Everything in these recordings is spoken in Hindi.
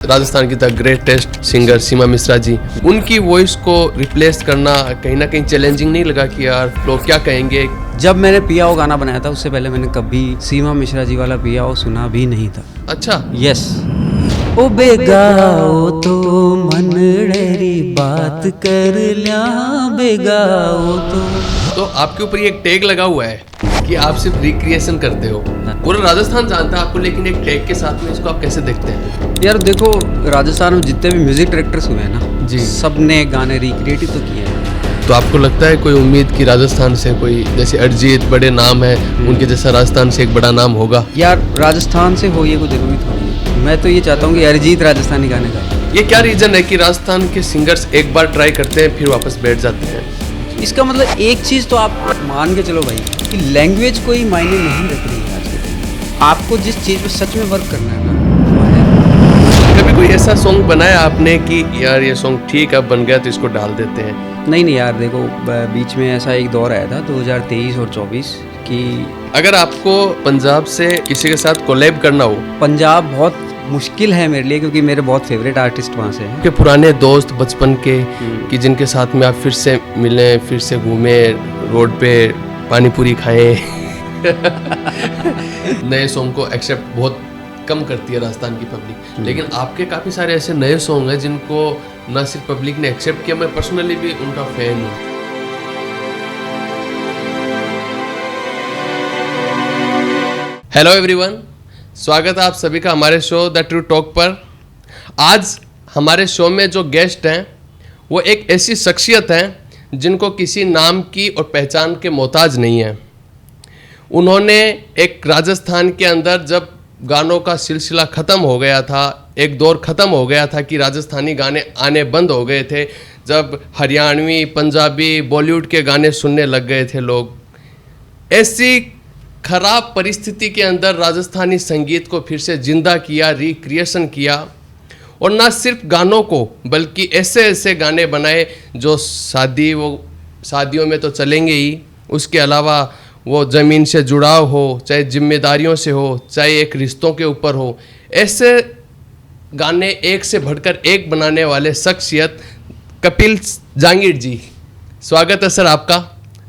राजस्थान की द ग्रेटेस्ट सिंगर सीमा मिश्रा जी, उनकी वॉइस को रिप्लेस करना कहीं ना कहीं चैलेंजिंग नहीं लगा कि यार लोग क्या कहेंगे? जब मैंने पिया ओ गाना बनाया था उससे पहले मैंने कभी सीमा मिश्रा जी वाला पिया ओ सुना भी नहीं था। अच्छा। यस। ओ बेगाओ तो मनड़ेरी बात कर लिया बेगाओ तो आपके ऊपर ये एक टैग लगा हुआ है कि आप सिर्फ रिक्रिएशन करते हो। पूरा राजस्थान जानता है आपको, लेकिन एक टैग के साथ में इसको आप कैसे देखते हैं? यार देखो, राजस्थान में जितने भी म्यूजिक डायरेक्टर्स हुए हैं ना जी, सब ने गाने रिक्रिएट तो किए हैं। तो आपको लगता है कोई उम्मीद की राजस्थान से कोई, जैसे अरिजीत बड़े नाम है, उनके जैसा राजस्थान से एक बड़ा नाम होगा? यार राजस्थान से हो ये कोई जरूरी थोड़ी है। मैं तो ये चाहता हूँ कि अरिजीत राजस्थानी गाने गाए। ये क्या रीजन है कि राजस्थान के सिंगर्स एक बार ट्राई करते हैं फिर वापस बैठ जाते हैं? इसका मतलब एक चीज़ तो आप मान के चलो भाई कि लैंग्वेज कोई मायने नहीं रख रही है आज के टाइम। आपको जिस चीज़ पे सच में वर्क करना है ना। कभी कोई ऐसा सॉन्ग बनाया आपने कि यार ये सॉन्ग ठीक अब बन गया तो इसको डाल देते हैं? नहीं यार देखो, बीच में ऐसा एक दौर आया था 2023 और 24 कि अगर आपको पंजाब से किसी के साथ कोलैब करना हो, पंजाब बहुत मुश्किल है मेरे लिए क्योंकि मेरे बहुत फेवरेट आर्टिस्ट वहाँ से हैं। के पुराने दोस्त बचपन के कि जिनके साथ में आप फिर से मिले, फिर से घूमे, रोड पे पानी पूरी खाएं नए सॉन्ग को एक्सेप्ट बहुत कम करती है राजस्थान की पब्लिक, लेकिन आपके काफ़ी सारे ऐसे नए सॉन्ग हैं जिनको न सिर्फ पब्लिक ने एक्सेप्ट किया, मैं पर्सनली भी उनका फैन हूँ। हेलो एवरीवन, स्वागत है आप सभी का हमारे शो द ट्रू टॉक पर। आज हमारे शो में जो गेस्ट हैं वो एक ऐसी शख्सियत हैं जिनको किसी नाम की और पहचान के मोहताज नहीं है। उन्होंने एक राजस्थान के अंदर जब गानों का सिलसिला ख़त्म हो गया था, एक दौर ख़त्म हो गया था कि राजस्थानी गाने आने बंद हो गए थे, जब हरियाणवी, पंजाबी, बॉलीवुड के गाने सुनने लग गए थे लोग, ऐसी खराब परिस्थिति के अंदर राजस्थानी संगीत को फिर से जिंदा किया, रिक्रिएशन किया, और ना सिर्फ गानों को बल्कि ऐसे ऐसे गाने बनाए जो शादियों में तो चलेंगे ही, उसके अलावा वो ज़मीन से जुड़ाव हो, चाहे जिम्मेदारियों से हो, चाहे एक रिश्तों के ऊपर हो, ऐसे गाने एक से बढ़कर एक बनाने वाले शख्सियत कपिल जहांगीर जी। स्वागत है सर आपका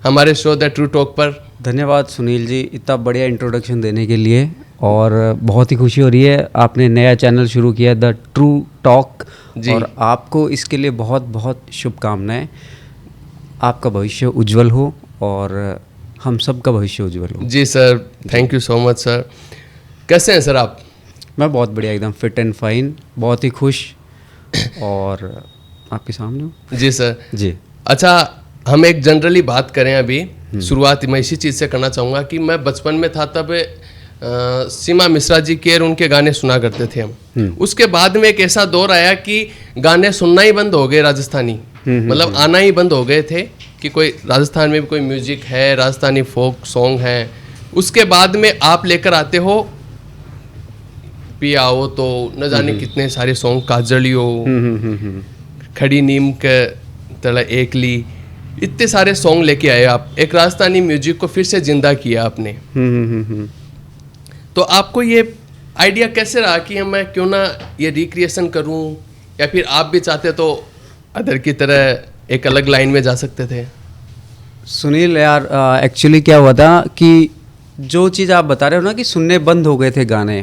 हमारे शो द ट्रू टॉक पर। धन्यवाद सुनील जी इतना बढ़िया इंट्रोडक्शन देने के लिए, और बहुत ही खुशी हो रही है आपने नया चैनल शुरू किया द ट्रू टॉक, और आपको इसके लिए बहुत बहुत शुभकामनाएं। आपका भविष्य उज्जवल हो और हम सब का भविष्य उज्जवल हो। जी sir, thank you so much sir. कैसे हैं सर आप? मैं बहुत बढ़िया, एकदम फिट एंड फाइन, बहुत ही खुश और आपके सामने हूँ। जी सर। जी अच्छा, हम एक जनरली बात करें अभी, शुरुआत मैं इसी चीज़ से करना चाहूँगा कि मैं बचपन में था तब सीमा मिश्रा जी के और उनके गाने सुना करते थे हम। उसके बाद में एक ऐसा दौर आया कि गाने सुनना ही बंद हो गए राजस्थानी, मतलब आना ही बंद हो गए थे कि कोई राजस्थान में भी कोई म्यूजिक है, राजस्थानी फोक सॉन्ग है। उसके बाद में आप लेकर आते हो पियाओ तो न जाने कितने सारे सॉन्ग, काजलियो, खड़ी नीम के तला एकली, इतने सारे सॉन्ग लेके आए आप, एक राजस्थानी म्यूजिक को फिर से जिंदा किया आपने। तो आपको ये आइडिया कैसे रहा कि मैं क्यों ना ये रिक्रिएशन करूं, या फिर आप भी चाहते तो अदर की तरह एक अलग लाइन में जा सकते थे? सुनील यार, एक्चुअली क्या हुआ था कि जो चीज़ आप बता रहे हो ना कि सुनने बंद हो गए थे गाने,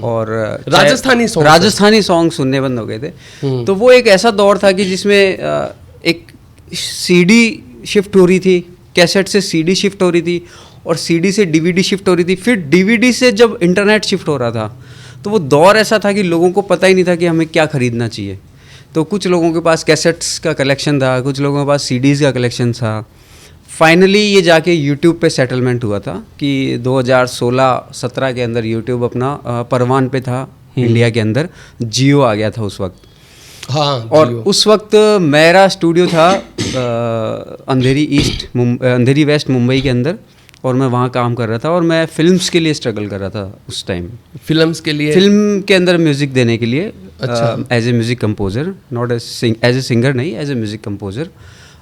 और राजस्थानी सॉन्ग सुनने बंद हो गए थे, तो वो एक ऐसा दौर था कि जिसमें एक सीडी शिफ्ट हो रही थी, कैसेट से सीडी शिफ्ट हो रही थी, और सीडी से डीवीडी शिफ्ट हो रही थी, फिर डीवीडी से जब इंटरनेट शिफ्ट हो रहा था, तो वो दौर ऐसा था कि लोगों को पता ही नहीं था कि हमें क्या ख़रीदना चाहिए। तो कुछ लोगों के पास कैसेट्स का कलेक्शन था, कुछ लोगों के पास सीडीज़ का कलेक्शन था। फाइनली ये जाके यूट्यूब पे सेटलमेंट हुआ था कि 2016-17 के अंदर यूट्यूब अपना परवान पे था इंडिया के अंदर, जियो आ गया था उस वक्त। हाँ, और उस वक्त मेरा स्टूडियो था अंधेरी वेस्ट मुंबई के अंदर, और मैं वहाँ काम कर रहा था, और मैं फिल्म्स के लिए स्ट्रगल कर रहा था उस टाइम। फिल्म्स के लिए? फिल्म के अंदर म्यूज़िक देने के लिए। अच्छा। As a music composer, not as a singer नहीं, एज ए म्यूज़िक कंपोजर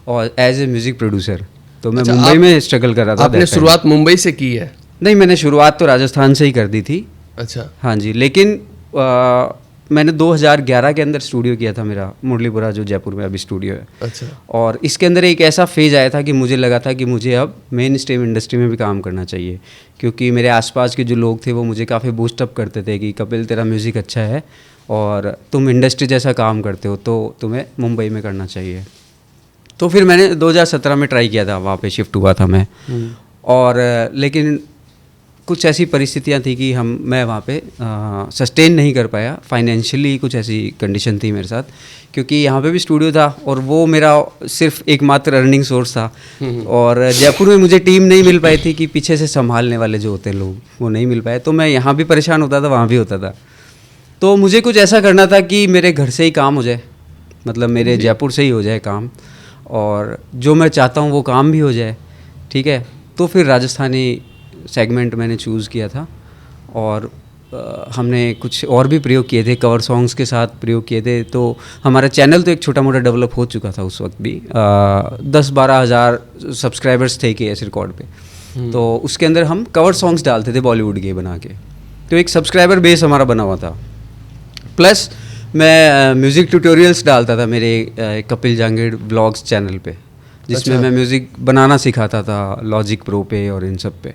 और एज ए म्यूज़िक प्रोड्यूसर। तो मैं मुंबई में स्ट्रगल कर रहा था। आपने शुरुआत मुंबई से की है? नहीं, मैंने शुरुआत तो राजस्थान से ही कर दी थी। अच्छा। हाँ जी, लेकिन मैंने 2011 के अंदर स्टूडियो किया था मेरा, मुरलीपुरा जो जयपुर में अभी स्टूडियो है। अच्छा। और इसके अंदर एक ऐसा फेज आया था कि मुझे लगा था कि मुझे अब मेन स्ट्रीम इंडस्ट्री में भी काम करना चाहिए, क्योंकि मेरे आसपास के जो लोग थे वो मुझे काफ़ी बूस्टअप करते थे कि कपिल तेरा म्यूज़िक अच्छा है और तुम इंडस्ट्री जैसा काम करते हो तो तुम्हें मुंबई में करना चाहिए। तो फिर मैंने 2017 में ट्राई किया था, वहाँ पे शिफ्ट हुआ था मैं। और लेकिन कुछ ऐसी परिस्थितियाँ थी कि मैं वहाँ पे सस्टेन नहीं कर पाया, फाइनेंशियली कुछ ऐसी कंडीशन थी मेरे साथ, क्योंकि यहाँ पे भी स्टूडियो था और वो मेरा सिर्फ एकमात्र अर्निंग सोर्स था। और जयपुर में मुझे टीम नहीं मिल पाई थी कि पीछे से संभालने वाले जो होते हैं लोग, वो नहीं मिल पाए, तो मैं यहाँ भी परेशान होता था, वहाँ भी होता था। तो मुझे कुछ ऐसा करना था कि मेरे घर से ही काम हो जाए, मतलब मेरे जयपुर से ही हो जाए काम, और जो मैं चाहता हूँ वो काम भी हो जाए, ठीक है। तो फिर राजस्थानी सेगमेंट मैंने चूज़ किया था और हमने कुछ और भी प्रयोग किए थे, कवर सॉन्ग्स के साथ प्रयोग किए थे। तो हमारा चैनल तो एक छोटा मोटा डेवलप हो चुका था उस वक्त भी, 10-12 हज़ार सब्सक्राइबर्स थे KS रिकॉर्ड पे। तो उसके अंदर हम कवर सॉन्ग्स डालते थे बॉलीवुड के बना के, तो एक सब्सक्राइबर बेस हमारा बना हुआ था। प्लस मैं म्यूज़िक ट्यूटोरियल्स डालता था मेरे कपिल जहांगीर ब्लॉग्स चैनल पे, जिसमें मैं म्यूज़िक बनाना सिखाता था लॉजिक प्रो पे और इन सब पे।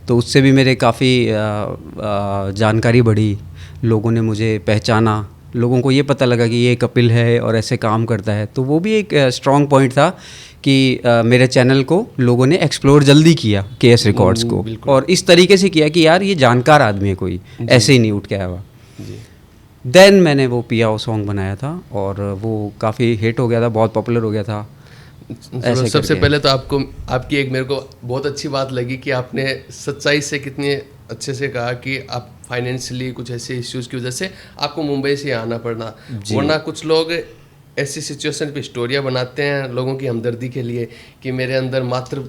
तो उससे भी मेरे काफ़ी जानकारी बढ़ी, लोगों ने मुझे पहचाना, लोगों को ये पता लगा कि ये कपिल है और ऐसे काम करता है। तो वो भी एक स्ट्रॉन्ग पॉइंट था कि मेरे चैनल को लोगों ने एक्सप्लोर जल्दी किया, KS रिकॉर्ड्स को, और इस तरीके से किया कि यार ये जानकार आदमी है, कोई ऐसे ही नहीं उठ के आया हुआ। देन मैंने वो पियाओ सॉन्ग बनाया था और वो काफ़ी हिट हो गया था, बहुत पॉपुलर हो गया था। सबसे पहले तो आपकी एक मेरे को बहुत अच्छी बात लगी कि आपने सच्चाई से कितने अच्छे से कहा कि आप फाइनेंशियली कुछ ऐसे इश्यूज की वजह से आपको मुंबई से आना पड़ा, वरना कुछ लोग ऐसी सिचुएशन पे स्टोरियाँ बनाते हैं लोगों की हमदर्दी के लिए कि मेरे अंदर मात्र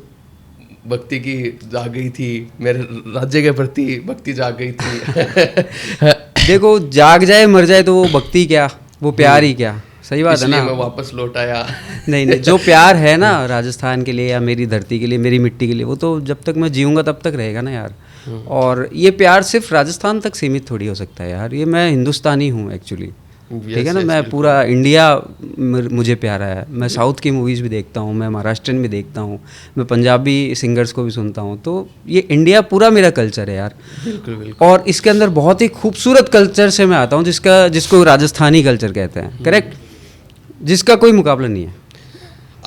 भक्ति की जाग गई थी, मेरे राज्य के प्रति भक्ति जाग गई थी। देखो, जाग जाए मर जाए तो वो भक्ति क्या, वो प्यार ही क्या, सही बात है ना। मैं वापस लौट आया। नहीं, जो प्यार है ना राजस्थान के लिए या मेरी धरती के लिए, मेरी मिट्टी के लिए, वो तो जब तक मैं जीऊँगा तब तक रहेगा ना यार। और ये प्यार सिर्फ राजस्थान तक सीमित थोड़ी हो सकता है यार, ये मैं हिंदुस्तानी हूँ एक्चुअली, ठीक है ना। मैं पूरा इंडिया मुझे प्यारा है। मैं साउथ की मूवीज़ भी देखता हूँ, मैं महाराष्ट्रन भी देखता हूँ, मैं पंजाबी सिंगर्स को भी सुनता हूँ। तो ये इंडिया पूरा मेरा कल्चर है यार। बिल्कुल। और इसके अंदर बहुत ही खूबसूरत कल्चर से मैं आता हूँ, जिसको राजस्थानी कल्चर कहते हैं, करेक्ट, जिसका कोई मुकाबला नहीं है।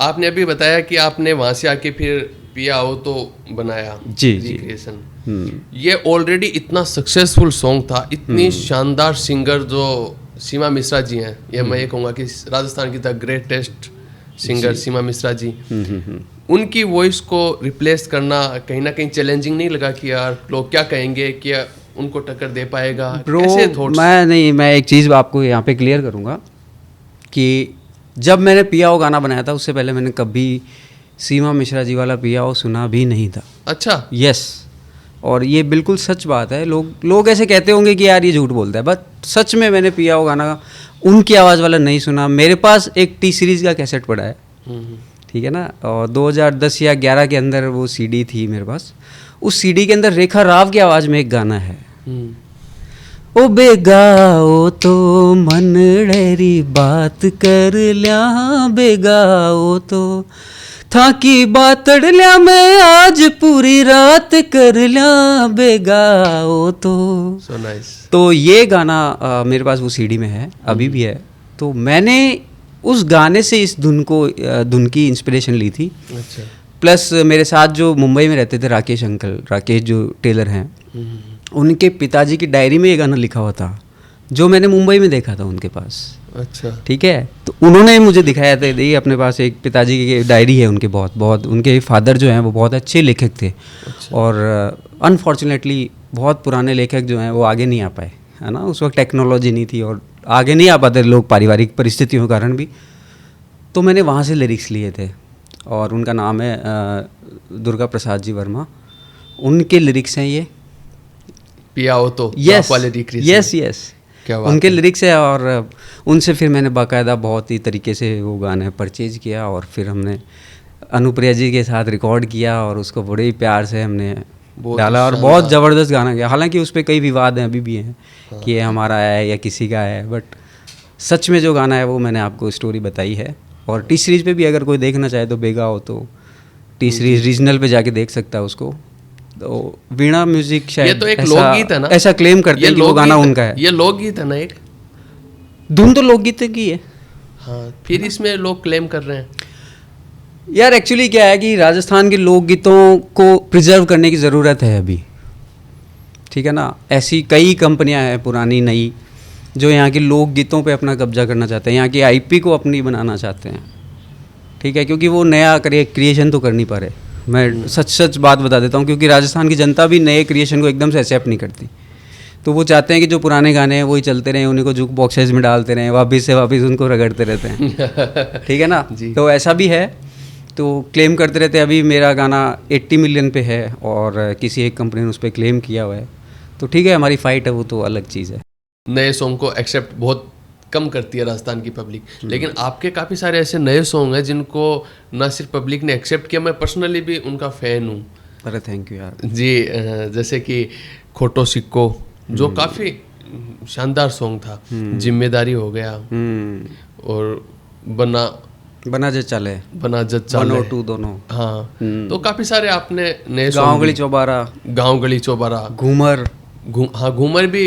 आपने अभी बताया कि आपने वहाँ से आके फिर पियाओ तो बनाया, जी रिक्रिएशन। ये ऑलरेडी इतना सक्सेसफुल सॉन्ग था, इतनी शानदार सिंगर जो सीमा मिश्रा जी हैं, ये मैं ये कहूँगा कि राजस्थान की द ग्रेटेस्ट सिंगर सीमा मिश्रा जी, उनकी वॉइस को रिप्लेस करना कहीं ना कहीं चैलेंजिंग नहीं लगा कि यार लोग क्या कहेंगे, क्या उनको टक्कर दे पाएगा? कैसे थॉट्स? मैं एक चीज़ आपको यहाँ पे क्लियर करूँगा कि जब मैंने पियाओ गाना बनाया था उससे पहले मैंने कभी सीमा मिश्रा जी वाला पियाओ सुना भी नहीं था। अच्छा। यस, और ये बिल्कुल सच बात है। लोग ऐसे कहते होंगे कि यार ये झूठ बोलता है, बट सच में मैंने पियाओ गाना उनकी आवाज़ वाला नहीं सुना। मेरे पास एक टी सीरीज़ का कैसेट पड़ा है, ठीक है ना, और 2010 या 11 के अंदर वो CD थी मेरे पास। उस CD के अंदर रेखा राव की आवाज़ में एक गाना है, ओ बेगाओ तो मनड़ेरी बात कर लिया, बेगाओ तो था की बातड़ लिया, मैं आज पूरी रात कर लिया, बेगाओ तो। So nice. तो ये गाना मेरे पास वो CD में है, अभी भी है। तो मैंने उस गाने से इस धुन की इंस्पिरेशन ली थी। अच्छा। प्लस मेरे साथ जो मुंबई में रहते थे राकेश जो टेलर हैं, उनके पिताजी की डायरी में ये गाना लिखा हुआ था, जो मैंने मुंबई में देखा था उनके पास। अच्छा। ठीक है, तो उन्होंने मुझे दिखाया था, ये अपने पास एक पिताजी की डायरी है उनके, बहुत उनके फादर जो हैं वो बहुत अच्छे लेखक थे। अच्छा। और अनफॉर्चुनेटली बहुत पुराने लेखक जो हैं वो आगे नहीं आ पाए, है ना। उस वक्त टेक्नोलॉजी नहीं थी और आगे नहीं आ पाते लोग, पारिवारिक परिस्थितियों के कारण भी। तो मैंने वहाँ से लिरिक्स लिए थे और उनका नाम है दुर्गा प्रसाद जी वर्मा। उनके लिरिक्स हैं ये पियाओ तो। यस उनके लिरिक्स है। और उनसे फिर मैंने बाकायदा बहुत ही तरीके से वो गाना परचेज किया और फिर हमने अनुप्रिया जी के साथ रिकॉर्ड किया और उसको बड़े ही प्यार से हमने डाला और बहुत ज़बरदस्त गाना गया। हालांकि उस पर कई विवाद हैं, अभी भी हैं कि ये हमारा है या किसी का है, बट सच में जो गाना है वो मैंने आपको स्टोरी बताई है। और टी सीरीज़ पे भी अगर कोई देखना चाहे तो बेगा हो तो टी सीरीज़ रीजनल पे जाके देख सकता है उसको। तो वीणा म्यूजिक शायद ये तो एक लोकगीत है ना, ऐसा क्लेम करते हैं कि वो गाना उनका है। ये लोकगीत है ना, एक धुन तो लोकगीत की है। हाँ, फिर इसमें लोग क्लेम कर रहे हैं। यार एक्चुअली क्या है कि राजस्थान के लोकगीतों को प्रिजर्व करने की ज़रूरत है अभी, ठीक है ना। ऐसी कई कंपनियां हैं पुरानी नई जो यहाँ के लोकगीतों पे अपना कब्जा करना चाहते हैं, यहाँ की आईपी को अपनी बनाना चाहते हैं, ठीक है, क्योंकि वो नया क्रिएशन तो कर नहीं पा रहे। मैं सच बात बता देता हूँ, क्योंकि राजस्थान की जनता भी नए क्रिएशन को एकदम से एक्सेप्ट नहीं करती। तो वो चाहते हैं कि जो पुराने गाने हैं वही चलते रहें, उन्हीं को जुक बॉक्सेस में डालते रहें, वापस से वापस उनको रगड़ते रहते हैं ठीक है ना। तो ऐसा भी है, तो क्लेम करते रहते हैं। अभी मेरा गाना 80 मिलियन पे है और किसी एक कंपनी ने उस पर क्लेम किया हुआ है, तो ठीक है, हमारी फाइट है, वो तो अलग चीज़ है। नए सॉन्ग को एक्सेप्ट बहुत कम करती है राजस्थान की पब्लिक, लेकिन आपके काफ़ी सारे ऐसे नए सॉन्ग हैं जिनको ना सिर्फ पब्लिक ने एक्सेप्ट किया, मैं पर्सनली भी उनका फ़ैन हूँ। अरे थैंक यू यार जी। जैसे कि खोटो सिक्को जो काफ़ी शानदार सॉन्ग था, जिम्मेदारी हो गया, और बना जज चाले, बना जज चाले, 1 और 2 दोनों। हाँ, तो काफ़ी सारे आपने नए गाँव गली चौबारा, घूमर भी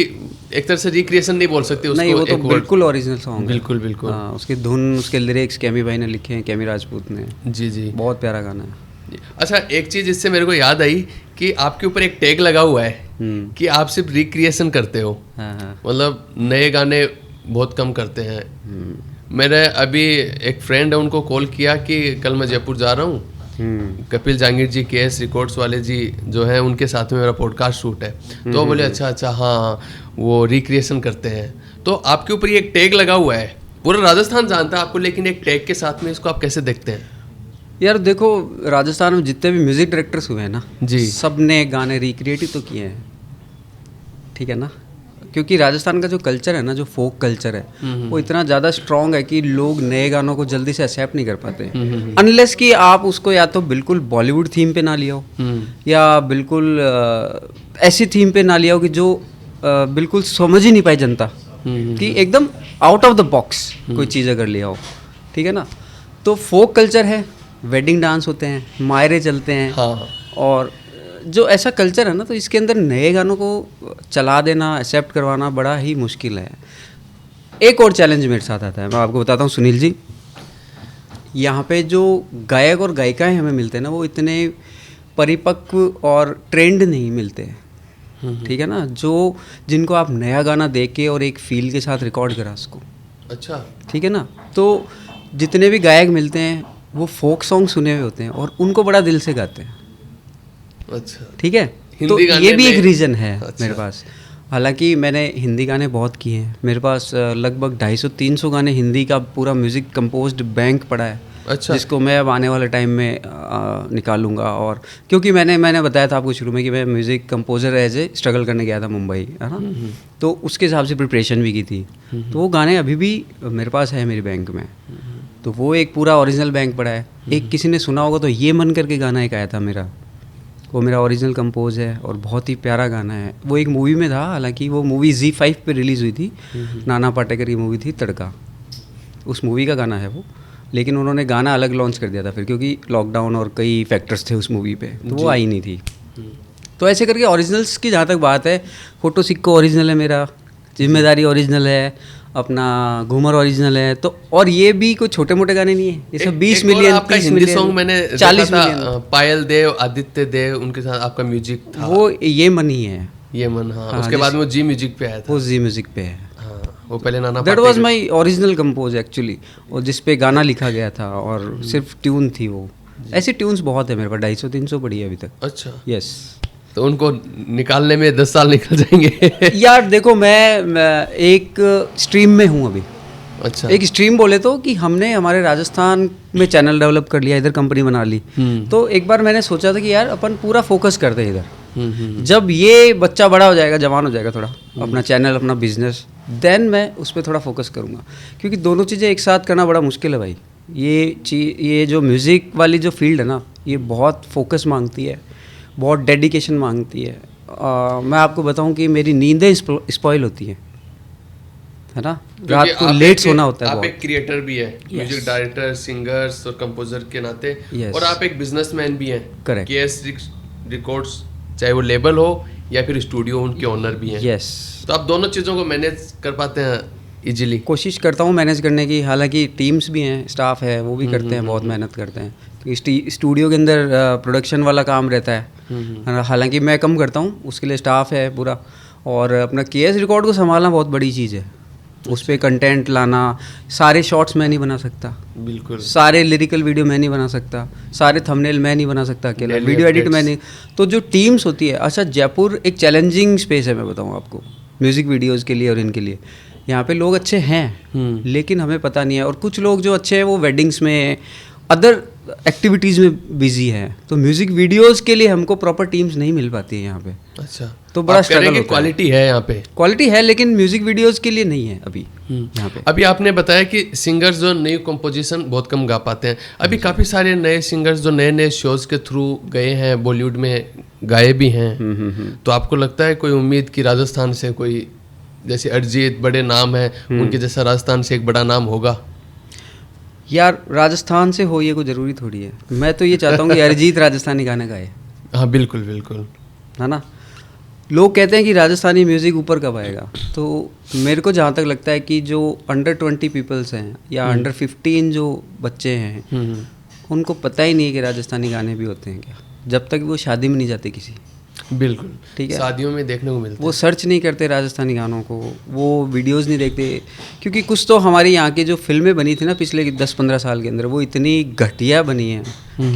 एक तरह से रिक्रिएशन नहीं बोल सकते उसको, नहीं, वो तो बिल्कुल ओरिजिनल सॉन्ग, बिल्कुल। हाँ, उसकी धुन, उसके लिरिक्स केमी भाई ने लिखे हैं, केमी राजपूत ने। जी, बहुत प्यारा गाना है। अच्छा, एक चीज़ इससे मेरे को याद आई कि आपके ऊपर एक टैग लगा हुआ है कि आप सिर्फ रिक्रिएशन करते हो, मतलब नए गाने बहुत कम करते हैं। मेरे अभी एक फ्रेंड है, उनको कॉल किया कि कल मैं जयपुर जा रहा हूँ, कपिल जहांगीर जी KS रिकॉर्ड्स वाले जी जो हैं उनके साथ में मेरा पॉडकास्ट शूट है। तो वो बोले अच्छा हाँ, वो रिक्रिएशन करते हैं। तो आपके ऊपर ये एक टैग लगा हुआ है, पूरा राजस्थान जानता है आपको, लेकिन एक टैग के साथ में इसको आप कैसे देखते हैं? यार देखो, राजस्थान में जितने भी म्यूज़िक डायरेक्टर्स हुए हैं ना जी, सब ने गाने रिक्रिएट ही तो किए हैं, ठीक है ना। क्योंकि राजस्थान का जो कल्चर है ना, जो फोक कल्चर है, वो इतना ज़्यादा स्ट्रॉन्ग है कि लोग नए गानों को जल्दी से एक्सेप्ट नहीं कर पाते, अनलेस कि आप उसको या तो बिल्कुल बॉलीवुड थीम पे ना लिया हो या बिल्कुल ऐसी थीम पे ना लिया हो कि जो बिल्कुल समझ ही नहीं पाए जनता, कि एकदम आउट ऑफ द बॉक्स कोई चीज़ अगर लिया हो, ठीक है ना। तो फोक कल्चर है, वेडिंग डांस होते हैं, मायरे चलते हैं, हाँ। और जो ऐसा कल्चर है ना, तो इसके अंदर नए गानों को चला देना, एक्सेप्ट करवाना बड़ा ही मुश्किल है। एक और चैलेंज मेरे साथ आता है, मैं आपको बताता हूँ सुनील जी। यहाँ पे जो गायक और गायिकाएं हमें मिलते हैं ना, वो इतने परिपक्व और ट्रेंड नहीं मिलते, ठीक है ना, जो जिनको आप नया गाना दे के और एक फील के साथ रिकॉर्ड करा उसको, अच्छा, ठीक है ना। तो जितने भी गायक मिलते हैं वो फोक सॉन्ग सुने हुए होते हैं और उनको बड़ा दिल से गाते हैं, अच्छा, ठीक है। तो ये भी एक रीज़न है, अच्छा, मेरे पास। हालांकि मैंने हिंदी गाने बहुत किए हैं, मेरे पास लगभग 250-300 गाने हिंदी का पूरा म्यूज़िक कंपोज्ड बैंक पड़ा है, अच्छा, जिसको मैं अब आने वाले टाइम में निकालूंगा। और क्योंकि मैंने बताया था आपको शुरू में कि मैं music composer as a struggle करने गया था मुंबई, है ना, तो उसके हिसाब से प्रिपरेशन भी की थी, तो वो गाने अभी भी मेरे पास है मेरे बैंक में, तो वो एक पूरा ओरिजिनल बैंक पड़ा है। एक किसी ने सुना होगा तो ये मन करके गाना एक आया था मेरा, वो मेरा ओरिजिनल कंपोज है और बहुत ही प्यारा गाना है। वो एक मूवी में था, हालांकि वो मूवी ZEE5 पे रिलीज़ हुई थी, नाना पाटेकर की मूवी थी तड़का, उस मूवी का गाना है वो, लेकिन उन्होंने गाना अलग लॉन्च कर दिया था फिर, क्योंकि लॉकडाउन और कई फैक्टर्स थे उस मूवी पे, तो वो आई नहीं थी। तो ऐसे करके ओरिजिनल्स की जहाँ तक बात है, फोटो सिक्को ओरिजिनल है मेरा, जिम्मेदारी ओरिजिनल है, अपना घूमर ओरिजिनल है, तो और ये भी कोई छोटे मोटे गाने नहीं है, ये सब 20 मिलियन 30 मिलियन सॉन्ग मैंने 40 मिलियन। पायल देव, आदित्य देव, उनके साथ आपका म्यूजिक था, वो ये मन ही है, ये मन, हाँ, उसके बाद में वो जी म्यूजिक पे आया था, वो जी म्यूजिक पे है, हाँ, वो पहले नाना, that was my original compose actually, और जिस पे गाना लिखा गया था और सिर्फ ट्यून थी वो। ऐसी ट्यून्स बहुत है मेरे पास, 250-300 पड़ी है अभी तक, अच्छा, यस। तो उनको निकालने में 10 साल निकल जाएंगे यार देखो, मैं एक स्ट्रीम में हूँ अभी, अच्छा, एक स्ट्रीम बोले तो कि हमने हमारे राजस्थान में चैनल डेवलप कर लिया, इधर कंपनी बना ली, तो एक बार मैंने सोचा था कि यार अपन पूरा फोकस करते हैं इधर, जब ये बच्चा बड़ा हो जाएगा, जवान हो जाएगा थोड़ा, अपना चैनल, अपना बिजनेस, देन मैं उस पर थोड़ा फोकस करूँगा, क्योंकि दोनों चीज़ें एक साथ करना बड़ा मुश्किल है भाई। ये जो म्यूज़िक वाली जो फील्ड है ना, ये बहुत फोकस मांगती है, बहुत डेडिकेशन मांगती है। मैं आपको बताऊं कि मेरी नींदें स्पॉइल होती हैं, है ना, रात को लेट सोना होता है। आप एक क्रिएटर भी है, म्यूजिक डायरेक्टर, सिंगर्स और कंपोजर के नाते, और आप एक बिजनेसमैन भी हैं। करेक्ट। केएस रिकॉर्ड्स, चाहे वो लेबल हो या फिर स्टूडियो, उनके ओनर भी हैं। यस। तो आप दोनों चीज़ों को मैनेज कर पाते हैं इजीली? कोशिश करता हूँ मैनेज करने की, हालांकि टीम्स भी हैं, स्टाफ है, वो भी करते हैं, बहुत मेहनत करते हैं। क्योंकि स्टूडियो के अंदर प्रोडक्शन वाला काम रहता है, हालांकि मैं कम करता हूँ, उसके लिए स्टाफ है पूरा। और अपना केएस रिकॉर्ड को संभालना बहुत बड़ी चीज़ है। उस पर कंटेंट लाना, सारे शॉर्ट्स मैं नहीं बना सकता, बिल्कुल, सारे लिरिकल वीडियो मैं नहीं बना सकता, सारे थंबनेल मैं नहीं बना सकता अकेला, वीडियो एडिट मैं नहीं। तो जो टीम्स होती है, अच्छा जयपुर एक चैलेंजिंग स्पेस है, मैं बताऊँ आपको, म्यूज़िक वीडियोज़ के लिए और इनके लिए। यहाँ पे लोग अच्छे हैं लेकिन हमें पता नहीं है, और कुछ लोग जो अच्छे हैं वो वेडिंग्स में, अदर एक्टिविटीज़ में बिजी हैं, तो म्यूज़िक वीडियोस के लिए हमको प्रॉपर टीम्स नहीं मिल पाती है यहाँ पे। अच्छा, तो बड़ा स्ट्रगल होता है। क्वालिटी है यहाँ पे, क्वालिटी है, लेकिन म्यूज़िक वीडियोस के लिए नहीं है अभी यहाँ पे। अभी आपने बताया कि सिंगर्स जो नई कंपोजिशन बहुत कम गा पाते हैं, अभी काफ़ी सारे नए सिंगर्स जो नए नए शोज़ के थ्रू गए हैं, बॉलीवुड में गाए भी हैं। तो आपको लगता है कोई उम्मीद कि राजस्थान से कोई, जैसे अरिजीत बड़े नाम है, उनके जैसा राजस्थान से एक बड़ा नाम होगा? यार राजस्थान से हो ये कोई ज़रूरी थोड़ी है। मैं तो ये चाहता हूँ कि अरिजीत राजस्थानी गाने गाए। हाँ बिल्कुल बिल्कुल, है ना। लोग कहते हैं कि राजस्थानी म्यूज़िक ऊपर कब आएगा, तो मेरे को जहाँ तक लगता है कि जो अंडर 20 पीपल्स हैं या अंडर 15 जो बच्चे हैं, उनको पता ही नहीं है कि राजस्थानी गाने भी होते हैं क्या, जब तक वो शादी में नहीं जाते किसी। बिल्कुल, ठीक है, शादियों में देखने को मिलता है। वो सर्च नहीं करते राजस्थानी गानों को, वो वीडियोस नहीं देखते, क्योंकि कुछ तो हमारे यहाँ की जो फिल्में बनी थी ना पिछले 10-15 साल के अंदर, वो इतनी घटिया बनी है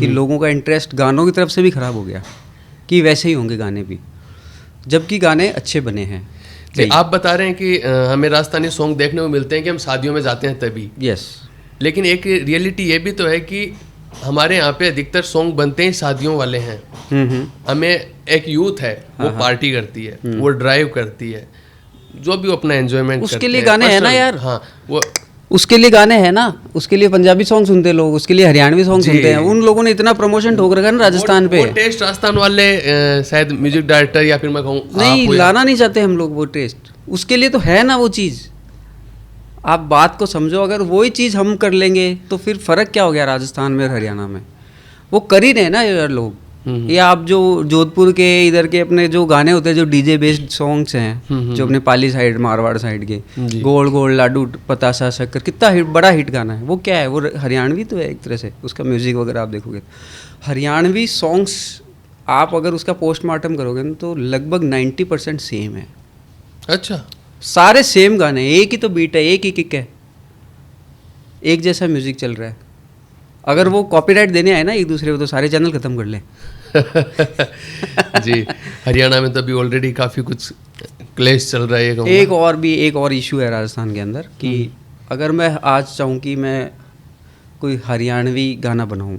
कि लोगों का इंटरेस्ट गानों की तरफ से भी ख़राब हो गया कि वैसे ही होंगे गाने भी, जबकि गाने अच्छे बने हैं। आप बता रहे हैं कि हमें राजस्थानी सॉन्ग देखने को मिलते हैं कि हम शादियों में जाते हैं तभी। यस, लेकिन एक रियलिटी ये भी तो है कि हमारे यहाँ पे अधिकतर सॉन्ग बनते ही शादियों वाले हैं। हमें एक यूथ है, वो पार्टी करती है, वो ड्राइव करती है, जो भी अपना एंजॉयमेंट करते हैं, उसके लिए गाने हैं ना यार। हाँ, वो उसके लिए गाने हैं ना, उसके लिए पंजाबी सॉन्ग सुनते हैं लोग, उसके लिए हरियाणवी सॉन्ग सुनते हैं। उन लोगों ने इतना प्रमोशन ठोक रखा है ना राजस्थान पे। वो टेस्ट राजस्थान वाले शायद म्यूजिक डायरेक्टर या फिर मैं कहूँ नहीं, लाना नहीं चाहते हम लोग वो टेस्ट। उसके लिए तो है ना वो चीज़, आप बात को समझो। अगर वही चीज़ हम कर लेंगे तो फिर फ़र्क क्या हो गया राजस्थान में और हरियाणा में? वो कर ही रहे ना यार लोग। या आप जो जोधपुर के इधर के अपने जो गाने होते हैं, जो डीजे बेस्ड सॉन्ग्स हैं, जो अपने पाली साइड, मारवाड़ साइड के, गोल गोल लाडू पतासा शक्कर, कितना बड़ा हिट गाना है वो। क्या है वो? हरियाणवी तो है एक तरह से, उसका म्यूज़िक वगैरह आप देखोगे। हरियाणवी सॉन्ग्स आप अगर उसका पोस्टमार्टम करोगे ना तो लगभग 90% सेम है। अच्छा, सारे सेम गाने, एक ही तो बीट है, एक ही किक है, एक जैसा म्यूजिक चल रहा है। अगर वो कॉपीराइट देने आए ना एक दूसरे को तो सारे चैनल खत्म कर लें। जी, हरियाणा में तो अभी ऑलरेडी काफ़ी कुछ क्लेश चल रहा है। एक और इशू है राजस्थान के अंदर कि अगर मैं आज चाहूँ कि मैं कोई हरियाणवी गाना बनाऊँ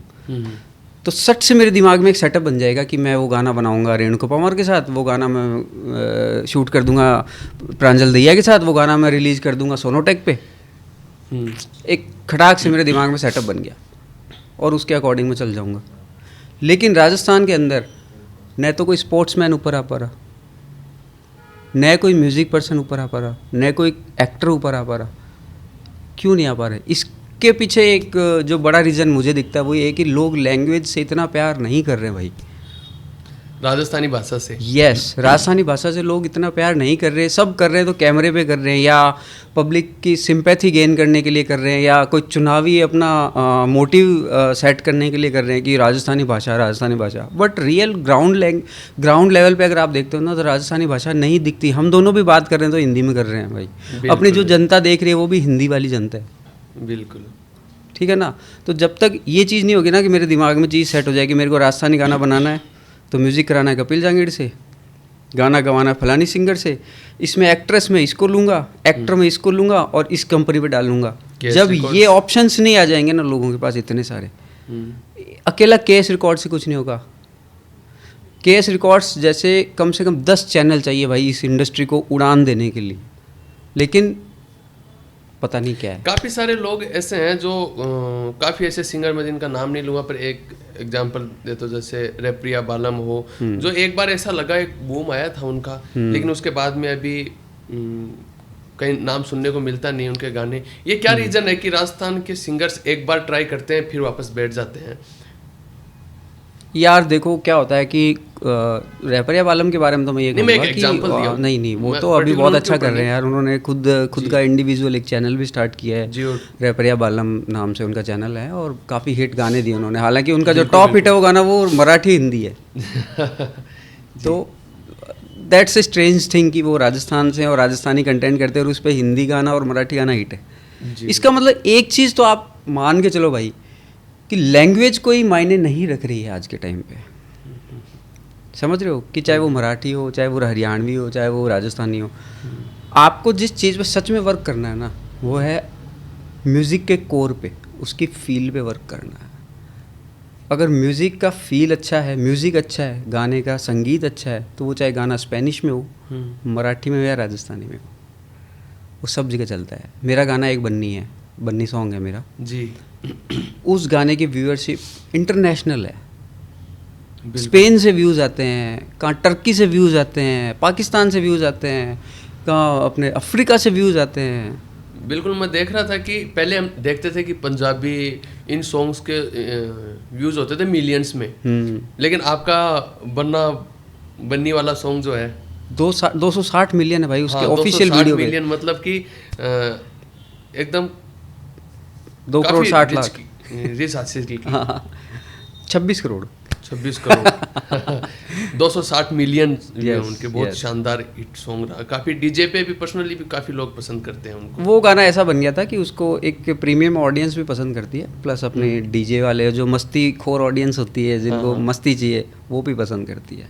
तो सट से मेरे दिमाग में एक सेटअप बन जाएगा कि मैं वो गाना बनाऊंगा रेणुका पवार के साथ, वो गाना मैं शूट कर दूंगा प्रांजल दहिया के साथ, वो गाना मैं रिलीज़ कर दूंगा सोनोटेक पे। एक खटाक से मेरे दिमाग में सेटअप बन गया और उसके अकॉर्डिंग मैं चल जाऊंगा। लेकिन राजस्थान के अंदर न तो कोई स्पोर्ट्समैन ऊपर आ पा रहा, न कोई म्यूज़िक पर्सन ऊपर आ पा रहा, न कोई एक्टर ऊपर आ पा रहा। क्यों नहीं आ पा रहे? इसके पीछे एक जो बड़ा रीज़न मुझे दिखता है वो ये है कि लोग लैंग्वेज से इतना प्यार नहीं कर रहे भाई, राजस्थानी भाषा से। यस, राजस्थानी भाषा से लोग इतना प्यार नहीं कर रहे। सब कर रहे हैं तो कैमरे पे कर रहे हैं, या पब्लिक की सिंपैथी गेन करने के लिए कर रहे हैं, या कोई चुनावी अपना मोटिव सेट करने के लिए कर रहे हैं कि राजस्थानी भाषा। बट रियल ग्राउंड लेवल पे अगर आप देखते हो ना तो राजस्थानी भाषा नहीं दिखती। हम दोनों भी बात कर रहे हैं तो हिंदी में कर रहे हैं भाई। अपनी जो जनता देख रही है वो भी हिंदी वाली जनता है। बिल्कुल, ठीक है ना। तो जब तक ये चीज़ नहीं होगी ना कि मेरे दिमाग में चीज़ सेट हो जाए कि मेरे को राजस्थानी गाना बनाना है तो म्यूज़िक कराना है कपिल जांगीड़ से, गाना गवाना है फलानी सिंगर से, इसमें एक्ट्रेस में इसको लूँगा, एक्टर में इसको लूँगा और इस कंपनी पे डालूँगा। जब ये ऑप्शंस नहीं आ जाएंगे ना लोगों के पास इतने सारे, अकेला केएस रिकॉर्ड से कुछ नहीं होगा। केएस रिकॉर्ड्स जैसे कम से कम 10 चैनल चाहिए भाई इस इंडस्ट्री को उड़ान देने के लिए। लेकिन पता नहीं क्या है। काफ़ी सारे लोग ऐसे हैं जो काफ़ी ऐसे सिंगर, मैं जिनका नाम नहीं लूँगा, पर एक एग्जांपल देता हूँ, जैसे रेप्रिया बालम हो, जो एक बार ऐसा लगा एक बूम आया था उनका, लेकिन उसके बाद में अभी कहीं नाम सुनने को मिलता नहीं उनके गाने। ये क्या रीज़न है कि राजस्थान के सिंगर्स एक बार ट्राई करते हैं फिर वापस बैठ जाते हैं? यार देखो क्या होता है कि रेपरिया बालम के बारे में तो मैं ये कहूँगा कि नहीं वो तो अभी बहुत अच्छा कर रहे हैं यार। उन्होंने खुद का इंडिविजुअल एक चैनल भी स्टार्ट किया है, रेपरिया बालम नाम से उनका चैनल है, और काफ़ी हिट गाने दिए उन्होंने। हालांकि उनका जो टॉप हिट है वो गाना वो मराठी हिंदी है। तो दैट्स ए स्ट्रेंज थिंग कि वो राजस्थान से और राजस्थानी कंटेंट करते हैं और उस पर हिंदी गाना और मराठी गाना हिट है। इसका मतलब एक चीज़ तो आप मान के चलो भाई कि लैंग्वेज कोई मायने नहीं रख रही है आज के टाइम पे। समझ रहे हो कि चाहे वो मराठी हो, चाहे वो हरियाणवी हो, चाहे वो राजस्थानी हो, आपको जिस चीज़ पे सच में वर्क करना है ना, वो है म्यूज़िक के कोर पे, उसकी फील पे वर्क करना है। अगर म्यूज़िक का फील अच्छा है, म्यूज़िक अच्छा है, गाने का संगीत अच्छा है, तो वो चाहे गाना स्पेनिश में हो, मराठी में हो या राजस्थानी में हो, वो सब जगह चलता है। मेरा गाना एक बन्नी सॉन्ग है मेरा जी। उस गाने की व्यूअरशिप इंटरनेशनल है। स्पेन से व्यूज़ आते हैं, कहाँ टर्की से व्यूज़ आते हैं, पाकिस्तान से व्यूज़ आते हैं, कहाँ अपने अफ्रीका से व्यूज़ आते हैं। बिल्कुल, मैं देख रहा था कि पहले हम देखते थे कि पंजाबी इन सॉन्ग्स के व्यूज़ होते थे मिलियंस में, लेकिन आपका बन्नी वाला सॉन्ग जो है 260 मिलियन है भाई उसके ऑफिशियल वीडियो पे। मिलियन मतलब कि एकदम 2 करोड़ 60 लाख 26 करोड़ 260 मिलियन उनके बहुत शानदार हिट सॉन्ग रहा। काफ़ी डीजे पे भी पर्सनली भी काफ़ी लोग पसंद करते हैं उनको। वो गाना ऐसा बन गया था कि उसको एक प्रीमियम ऑडियंस भी पसंद करती है, प्लस अपने डीजे वाले जो मस्ती खोर ऑडियंस होती है, जिनको मस्ती चाहिए, वो भी पसंद करती है।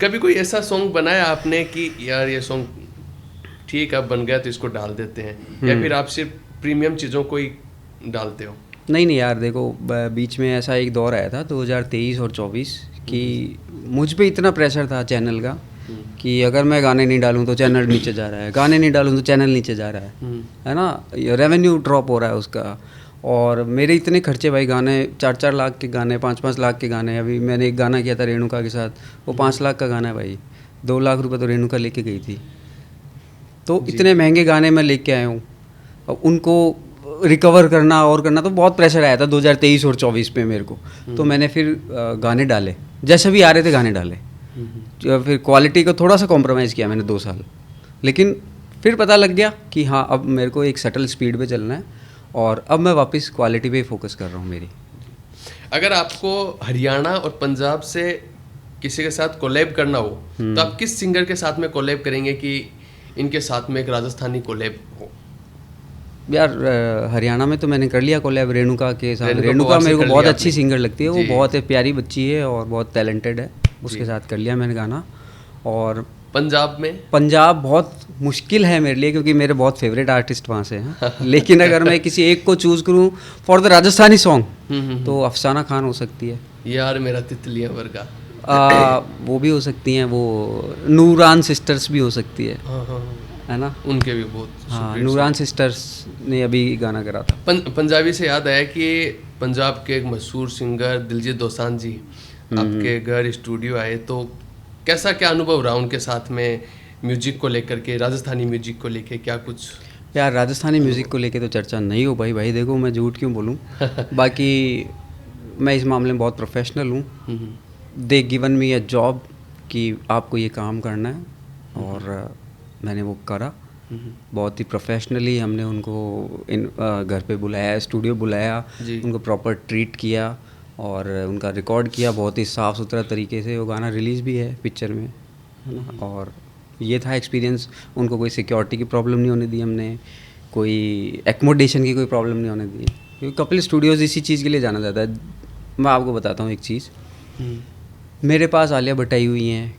कभी कोई ऐसा सॉन्ग बनाया आपने कि यार ये सॉन्ग ठीक है बन गया तो इसको डाल देते हैं, या फिर आप सिर्फ प्रीमियम चीज़ों को ही डालते हो? नहीं यार देखो, बीच में ऐसा एक दौर आया था 2023 और 24 कि मुझ पे इतना प्रेशर था चैनल का कि अगर मैं गाने नहीं डालूं तो चैनल नीचे जा रहा है, गाने नहीं डालूं तो चैनल नीचे जा रहा है ना, रेवेन्यू ड्रॉप हो रहा है उसका। और मेरे इतने खर्चे भाई, गाने 4-4 लाख के गाने, 5-5 लाख के गाने। अभी मैंने एक गाना किया था रेणुका के साथ, वो 5 लाख का गाना है भाई, 2 लाख रुपए तो रेणुका लेके गई थी। तो इतने महंगे गाने मैं लेके आया हूँ, अब उनको रिकवर करना और करना, तो बहुत प्रेशर आया था 2023 और 24 पे मेरे को। तो मैंने फिर गाने डाले, जैसे भी आ रहे थे गाने डाले, फिर क्वालिटी को थोड़ा सा कॉम्प्रोमाइज़ किया मैंने 2 साल, लेकिन फिर पता लग गया कि हाँ अब मेरे को एक सटल स्पीड पे चलना है, और अब मैं वापस क्वालिटी पे फोकस कर रहा हूँ मेरी। अगर आपको हरियाणा और पंजाब से किसी के साथ कोलैब करना हो तो आप किस सिंगर के साथ में कोलैब करेंगे कि इनके साथ में एक राजस्थानी कोलैब हो? यार हरियाणा में तो मैंने कर लिया कोलैब रेणुका के साथ। रेणुका मेरे को बहुत अच्छी सिंगर लगती है, वो बहुत प्यारी बच्ची है और बहुत टैलेंटेड है, उसके साथ कर लिया मैंने गाना। और पंजाब में? पंजाब बहुत मुश्किल है मेरे लिए क्योंकि मेरे बहुत फेवरेट आर्टिस्ट वहाँ से हैं लेकिन अगर मैं किसी एक को चूज़ करूँ फॉर द राजस्थानी सॉन्ग तो अफसाना खान हो सकती है यार, मेरा तितलियां वर्गा। वो भी हो सकती हैं, वो नूरान सिस्टर्स भी हो सकती है ना, उनके भी बहुत। हाँ, नूरान सिस्टर्स ने अभी गाना करा था। पंजाबी से याद आया कि पंजाब के एक मशहूर सिंगर दिलजीत दोसांझ जी आपके घर स्टूडियो आए, तो कैसा क्या अनुभव रहा उनके साथ में म्यूजिक को लेकर के, राजस्थानी म्यूजिक को लेके क्या कुछ? यार राजस्थानी म्यूज़िक को लेके तो चर्चा नहीं हो पाई भाई, देखो मैं झूठ क्यों बोलूँ बाकी मैं इस मामले में बहुत प्रोफेशनल हूँ। They given me a job कि आपको ये काम करना है और मैंने वो करा। बहुत ही प्रोफेशनली हमने उनको घर पे बुलाया, स्टूडियो बुलाया, उनको प्रॉपर ट्रीट किया और उनका रिकॉर्ड किया बहुत ही साफ़ सुथरा तरीके से। वो गाना रिलीज़ भी है पिक्चर में, है ना। और ये था एक्सपीरियंस। उनको कोई सिक्योरिटी की प्रॉब्लम नहीं होने दी हमने, कोई एकोमोडेशन की कोई प्रॉब्लम नहीं होने दी, क्योंकि कपिल स्टूडियोज़ इसी चीज़ के लिए जाना जाता है। मैं आपको बताता हूँ एक चीज़, मेरे पास आलिया भट्ट आई हुई हैं,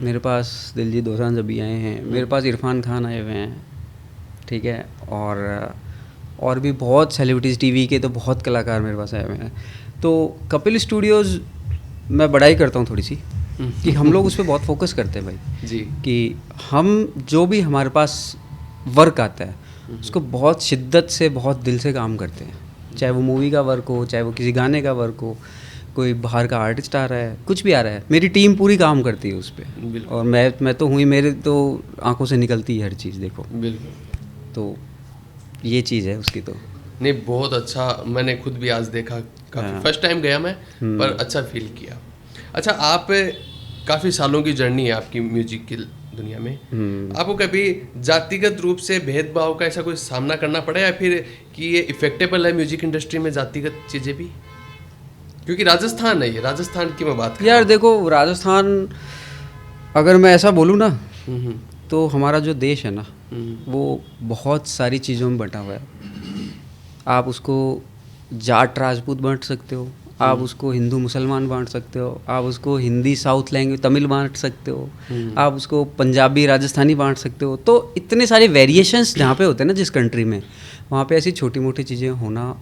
मेरे पास दिलजीत दोसांझ अभी आए हैं, मेरे पास इरफान खान आए हुए हैं, ठीक है, और भी बहुत सेलिब्रिटीज़ टीवी के तो बहुत कलाकार मेरे पास आए हुए हैं। तो कपिल स्टूडियोज़ मैं बड़ाई करता हूँ थोड़ी सी कि हम लोग उस पर बहुत फोकस करते हैं भाई जी, कि हम जो भी हमारे पास वर्क आता है उसको बहुत शिद्दत से, बहुत दिल से काम करते हैं, चाहे वो मूवी का वर्क हो, चाहे वो किसी गाने का वर्क हो, कोई बाहर का आर्टिस्ट आ रहा है, कुछ भी आ रहा है, मेरी टीम पूरी काम करती है उस पर। और मैं तो हुई, मेरे तो आंखों से निकलती है हर चीज़, देखो। बिल्कुल। तो ये चीज़ है उसकी। तो नहीं, बहुत अच्छा, मैंने खुद भी आज देखा, काफ़ी फर्स्ट टाइम गया मैं, पर अच्छा फील किया। अच्छा, आप काफ़ी सालों की जर्नी है आपकी म्यूजिक की दुनिया में, आपको कभी जातिगत रूप से भेदभाव का ऐसा कोई सामना करना पड़ा, या फिर कि ये इफेक्टेबल है म्यूजिक इंडस्ट्री में जातिगत चीज़ें भी? क्योंकि राजस्थान है, ये राजस्थान की मैं बात कर यार देखो, राजस्थान अगर मैं ऐसा बोलूँ ना, तो हमारा जो देश है ना, वो बहुत सारी चीज़ों में बटा हुआ है। आप उसको जाट राजपूत बांट सकते हो, आप उसको हिंदू मुसलमान बांट सकते हो, आप उसको हिंदी साउथ लैंग्वेज तमिल बांट सकते हो, आप उसको पंजाबी राजस्थानी बांट सकते हो। तो इतने सारे वेरिएशंस जहाँ पे होते हैं ना जिस कंट्री में, वहाँ पे ऐसी छोटी मोटी चीज़ें होना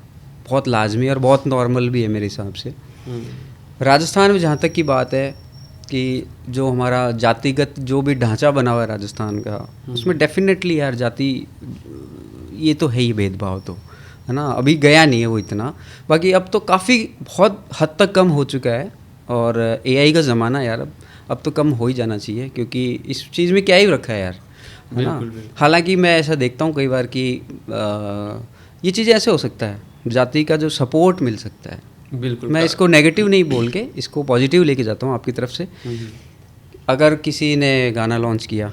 बहुत लाजमी और बहुत नॉर्मल भी है मेरे हिसाब से। राजस्थान में जहाँ तक की बात है कि जो हमारा जातिगत जो भी ढांचा बना हुआ है राजस्थान का, उसमें डेफिनेटली यार जाति ये तो है ही, भेदभाव तो है ना। अभी गया नहीं है वो इतना, बाकी अब तो काफ़ी बहुत हद तक कम हो चुका है। और एआई का ज़माना यार, अब तो कम हो ही जाना चाहिए, क्योंकि इस चीज़ में क्या ही रखा है यार, है ना। हालांकि मैं ऐसा देखता हूँ कई बार कि ये चीज़ें ऐसे हो सकता है, जाति का जो सपोर्ट मिल सकता है। बिल्कुल, मैं इसको नेगेटिव नहीं बोल के इसको पॉजिटिव लेके जाता हूँ आपकी तरफ से। अगर किसी ने गाना लॉन्च किया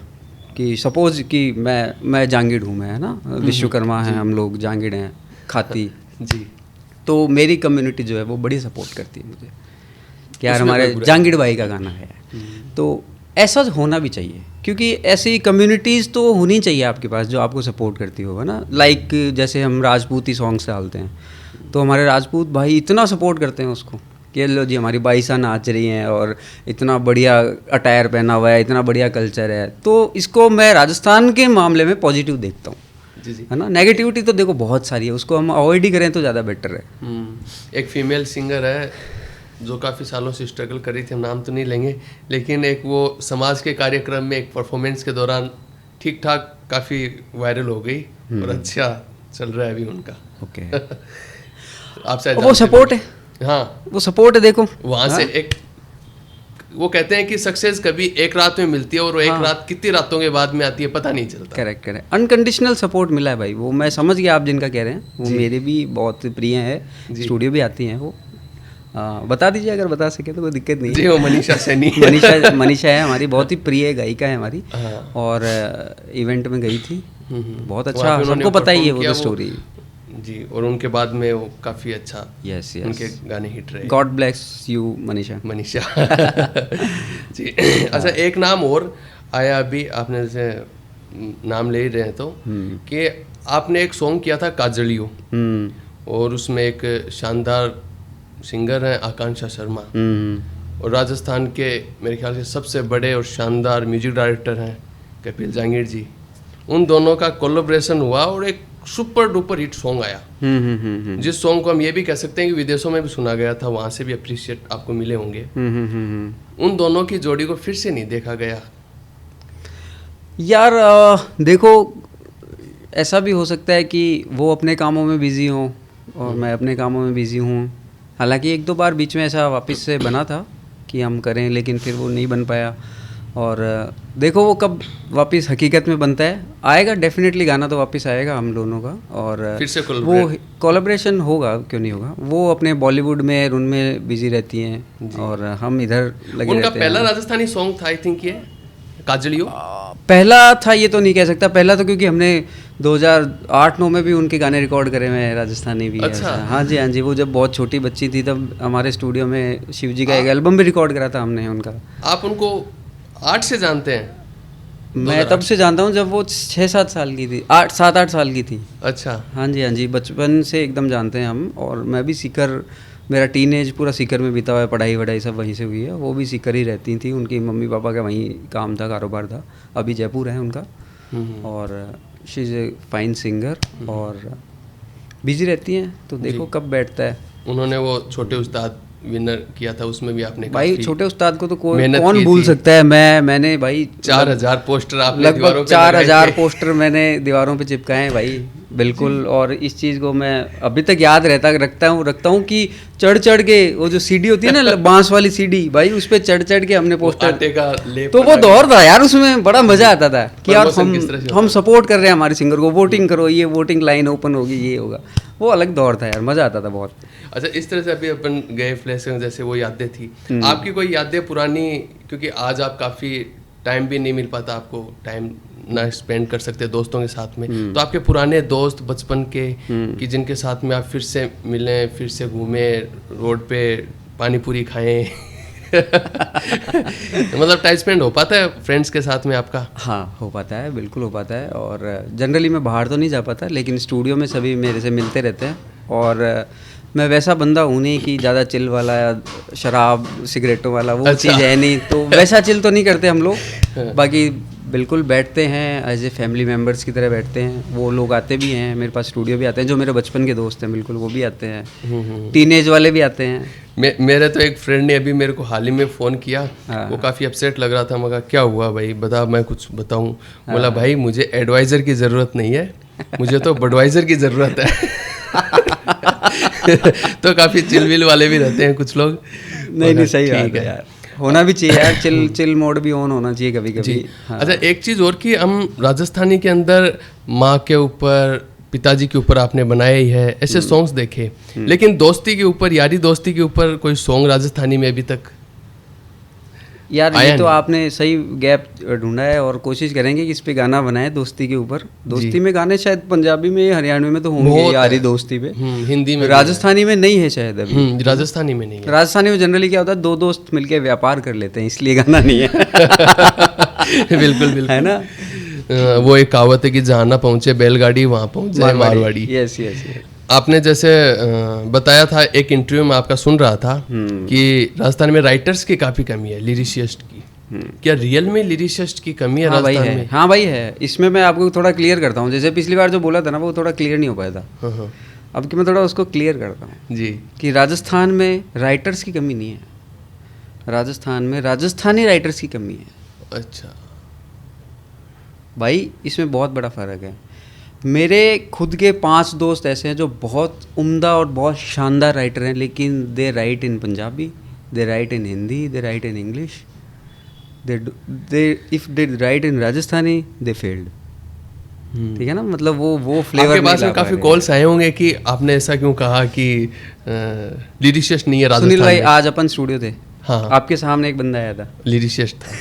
कि सपोज कि मैं जांगिड़ हूँ, मैं है ना, विश्वकर्मा है हम लोग, जांगिड़ हैं, खाती जी, तो मेरी कम्युनिटी जो है वो बड़ी सपोर्ट करती है मुझे कि यार हमारे जांगिड़ भाई का गाना है। तो ऐसा होना भी चाहिए, क्योंकि ऐसी कम्युनिटीज़ तो होनी चाहिए आपके पास जो आपको सपोर्ट करती होगा ना। लाइक जैसे हम राजपूती सॉन्ग्स डालते हैं, तो हमारे राजपूत भाई इतना सपोर्ट करते हैं उसको कि लो जी हमारी बाईसा नाच रही हैं और इतना बढ़िया अटायर पहना हुआ है, इतना बढ़िया कल्चर है। तो इसको मैं राजस्थान के मामले में पॉजिटिव देखता हूँ, जी, है ना। नेगेटिविटी तो देखो बहुत सारी है, उसको हम अवॉइड ही करें तो ज़्यादा बेटर है। एक फीमेल सिंगर है जो काफ़ी सालों से स्ट्रगल कर रही थी, हम नाम तो नहीं लेंगे, लेकिन एक वो समाज के कार्यक्रम में एक परफॉर्मेंस के दौरान ठीक ठाक काफ़ी वायरल हो गई और अच्छा चल रहा है अभी उनका। ओके आप शायद वो सपोर्ट है, हाँ वो सपोर्ट है। देखो वहाँ से एक वो कहते हैं कि सक्सेस कभी एक रात में मिलती है, और वो एक रात कितनी रातों के बाद में आती है पता नहीं चलता। करेक्ट करेक्ट, अनकंडीशनल सपोर्ट मिला है भाई, वो मैं समझ गया आप जिनका कह रहे हैं, वो मेरे भी बहुत प्रिय है, स्टूडियो भी आती हैं वो। बता दीजिए अगर बता सके तो कोई दिक्कत नहीं जी। वो मनीषा सैनी मनीषा है हमारी, बहुत ही प्रिय गायिका है हमारी। और इवेंट में गई थी, बहुत अच्छा, सबको पता ही है वो स्टोरी जी। और उनके बाद में वो काफ़ी अच्छा, यस उनके गाने हिट रहे। God bless you Manisha ji. अच्छा, एक नाम और आया अभी, आपने जैसे नाम ले ही रहे हैं तो, कि आपने एक सॉन्ग किया था काजलियो, और उसमें एक शानदार सिंगर हैं आकांक्षा शर्मा, और राजस्थान के मेरे ख्याल से सबसे बड़े और शानदार म्यूजिक डायरेक्टर हैं कपिल जांगिड़ जी। उन दोनों का कोलैबोरेशन हुआ और एक सुपर डुपर हिट सॉन्ग आया, जिस सॉन्ग को हम ये भी कह सकते हैं कि विदेशों में भी सुना गया था, वहाँ से भी अप्रिशिएट आपको मिले होंगे। उन दोनों की जोड़ी को फिर से नहीं देखा गया यार। देखो ऐसा भी हो सकता है कि वो अपने कामों में बिजी हों और मैं अपने कामों में बिजी हूँ। हालांकि एक दो बार बीच में ऐसा वापस से बना था कि हम करें, लेकिन फिर वो नहीं बन पाया। और देखो वो कब वापस हकीकत में बनता है, आएगा डेफिनेटली, गाना तो वापस आएगा हम दोनों का, और फिर से वो कोलैबोरेशन होगा, क्यों नहीं होगा। वो अपने बॉलीवुड में उनमें बिजी रहती हैं और हम इधर लगे उनका रहते हैं। पहला राजस्थानी सॉन्ग था आई थिंक ये काजलियो, पहला था ये तो नहीं कह सकता पहला, तो क्योंकि हमने 2008-9 में भी उनके गाने रिकॉर्ड करे हुए हैं, राजस्थानी भी। अच्छा। हाँ जी, हाँ जी, वो जब बहुत छोटी बच्ची थी तब हमारे स्टूडियो में शिव जी का एक एल्बम भी रिकॉर्ड करा था हमने उनका। आप उनको 8 से जानते हैं? मैं तब से जानता हूँ जब वो 6-7 साल की थी, 7-8 साल की थी। अच्छा। हाँ जी, हाँ जी, बचपन से एकदम जानते हैं हम। और मैं भी सीकर, मेरा टीनेज पूरा सीकर में बीता हुआ है, पढ़ाई वढ़ाई सब वहीं से हुई है। वो भी सीकर ही रहती थी, उनकी मम्मी पापा का वहीं काम था, कारोबार था। अभी जयपुर है उनका। और she is a fine singer और बिजी रहती हैं, तो देखो कब बैठता है। उन्होंने वो छोटे उस्ताद विनर किया था, उसमें भी आपने भाई छोटे उस्ताद को तो कौन की भूल सकता है। मैंने भाई 4000 पोस्टर आपने लगभग 4000 पोस्टर मैंने दीवारों पे चिपकाए हैं भाई, बिल्कुल। और इस चीज़ को मैं अभी तक याद रखता हूँ कि चढ़ चढ़ के वो जो सीडी होती है ना बांस वाली सीडी, भाई उस पर चढ़ चढ़ के हमने पोस्टर, तो वो दौर था यार, उसमें बड़ा मजा आता था कि यार हम सपोर्ट कर रहे हैं हमारे सिंगर को, वोटिंग करो, ये वोटिंग लाइन ओपन होगी, ये होगा। वो अलग दौर था यार, मजा आता था बहुत। अच्छा, इस तरह से अभी अपन गए फ्लैश, जैसे वो यादें थी आपकी, कोई यादें पुरानी, क्योंकि आज आप काफ़ी टाइम भी नहीं मिल पाता, आपको टाइम ना स्पेंड कर सकते दोस्तों के साथ में, तो आपके पुराने दोस्त बचपन के कि जिनके साथ में आप फिर से मिले, फिर से घूमे, रोड पे पानी पूरी खाएं मतलब टाइम स्पेंड हो पाता है फ्रेंड्स के साथ में आपका? हाँ, हो पाता है, बिल्कुल हो पाता है। और जनरली मैं बाहर तो नहीं जा पाता, लेकिन स्टूडियो में सभी मेरे से मिलते रहते हैं। और मैं वैसा बंदा हूँ नहीं कि ज़्यादा चिल वाला या शराब सिगरेटों वाला, वो चीज़ है नहीं, तो वैसा चिल तो नहीं करते हम लोग। बाकी बिल्कुल बैठते हैं एज ए फैमिली मेम्बर्स की तरह बैठते हैं। वो लोग आते भी हैं मेरे पास, स्टूडियो भी आते हैं, जो मेरे बचपन के दोस्त हैं बिल्कुल, वो भी आते हैं। टीनेज वाले भी आते हैं। मेरे तो एक फ्रेंड ने अभी मेरे को हाल ही में फ़ोन किया, वो काफ़ी अपसेट लग रहा था। मैं कहा क्या हुआ भाई, बता, मैं कुछ बताऊँ? बोला भाई मुझे एडवाइज़र की ज़रूरत नहीं है, मुझे तो बडवाइज़र की ज़रूरत है तो काफ़ी चिलविल वाले भी रहते हैं कुछ लोग। नहीं सही बात है यार, होना भी चाहिए यार, चिल मोड भी ऑन होना चाहिए कभी कभी। हाँ। अच्छा, एक चीज़ और कि हम राजस्थानी के अंदर माँ के ऊपर, पिताजी के ऊपर आपने बनाया ही है, ऐसे सॉन्ग्स देखे, लेकिन दोस्ती के ऊपर, यारी दोस्ती के ऊपर कोई सॉन्ग राजस्थानी में अभी तक यार ये तो आपने सही गैप ढूंढा है। और कोशिश करेंगे कि इस पे गाना बनाए दोस्ती के ऊपर। दोस्ती में गाने शायद पंजाबी में, हरियाणवी में तो होंगे, यारी दोस्ती पे। हिंदी में, राजस्थानी में नहीं है शायद अभी। राजस्थानी में नहीं है। राजस्थानी में जनरली क्या होता है, दो दोस्त मिलके व्यापार कर लेते हैं, इसलिए गाना नहीं है बिल्कुल है ना। वो एक कहावत है कि जहाँ ना पहुंचे बैलगाड़ी वहाँ पहुंच जाए मारवाड़ी। यस। आपने जैसे बताया था, एक इंटरव्यू में आपका सुन रहा था कि राजस्थान में राइटर्स की काफ़ी कमी है, लिरिसिस्ट की। क्या रियल में लिरिसिस्ट की कमी है राजस्थान में? हाँ भाई है। इसमें मैं आपको थोड़ा क्लियर करता हूँ। जैसे पिछली बार जो बोला था ना, वो थोड़ा क्लियर नहीं हो पाया था। अब कि मैं थोड़ा उसको क्लियर करता हूँ जी, कि राजस्थान में राइटर्स की कमी नहीं है, राजस्थान में राजस्थानी राइटर्स की कमी है। अच्छा भाई, इसमें बहुत बड़ा फ़र्क है। मेरे खुद के 5 दोस्त ऐसे हैं जो बहुत उम्दा और बहुत शानदार राइटर हैं, लेकिन they write in Punjabi, they write in Hindi, they write in English, they if they write in Rajasthani they failed. ठीक है ना, मतलब वो फ्लेवर। आपके पास में काफ़ी कॉल्स आए होंगे कि आपने ऐसा क्यों कहा कि लिरिसिस्ट नहीं है राजस्थान में। सुनील भाई, आज अपन स्टूडियो थे, हाँ, आपके सामने एक बंदा आया था, लिरिसिस्ट था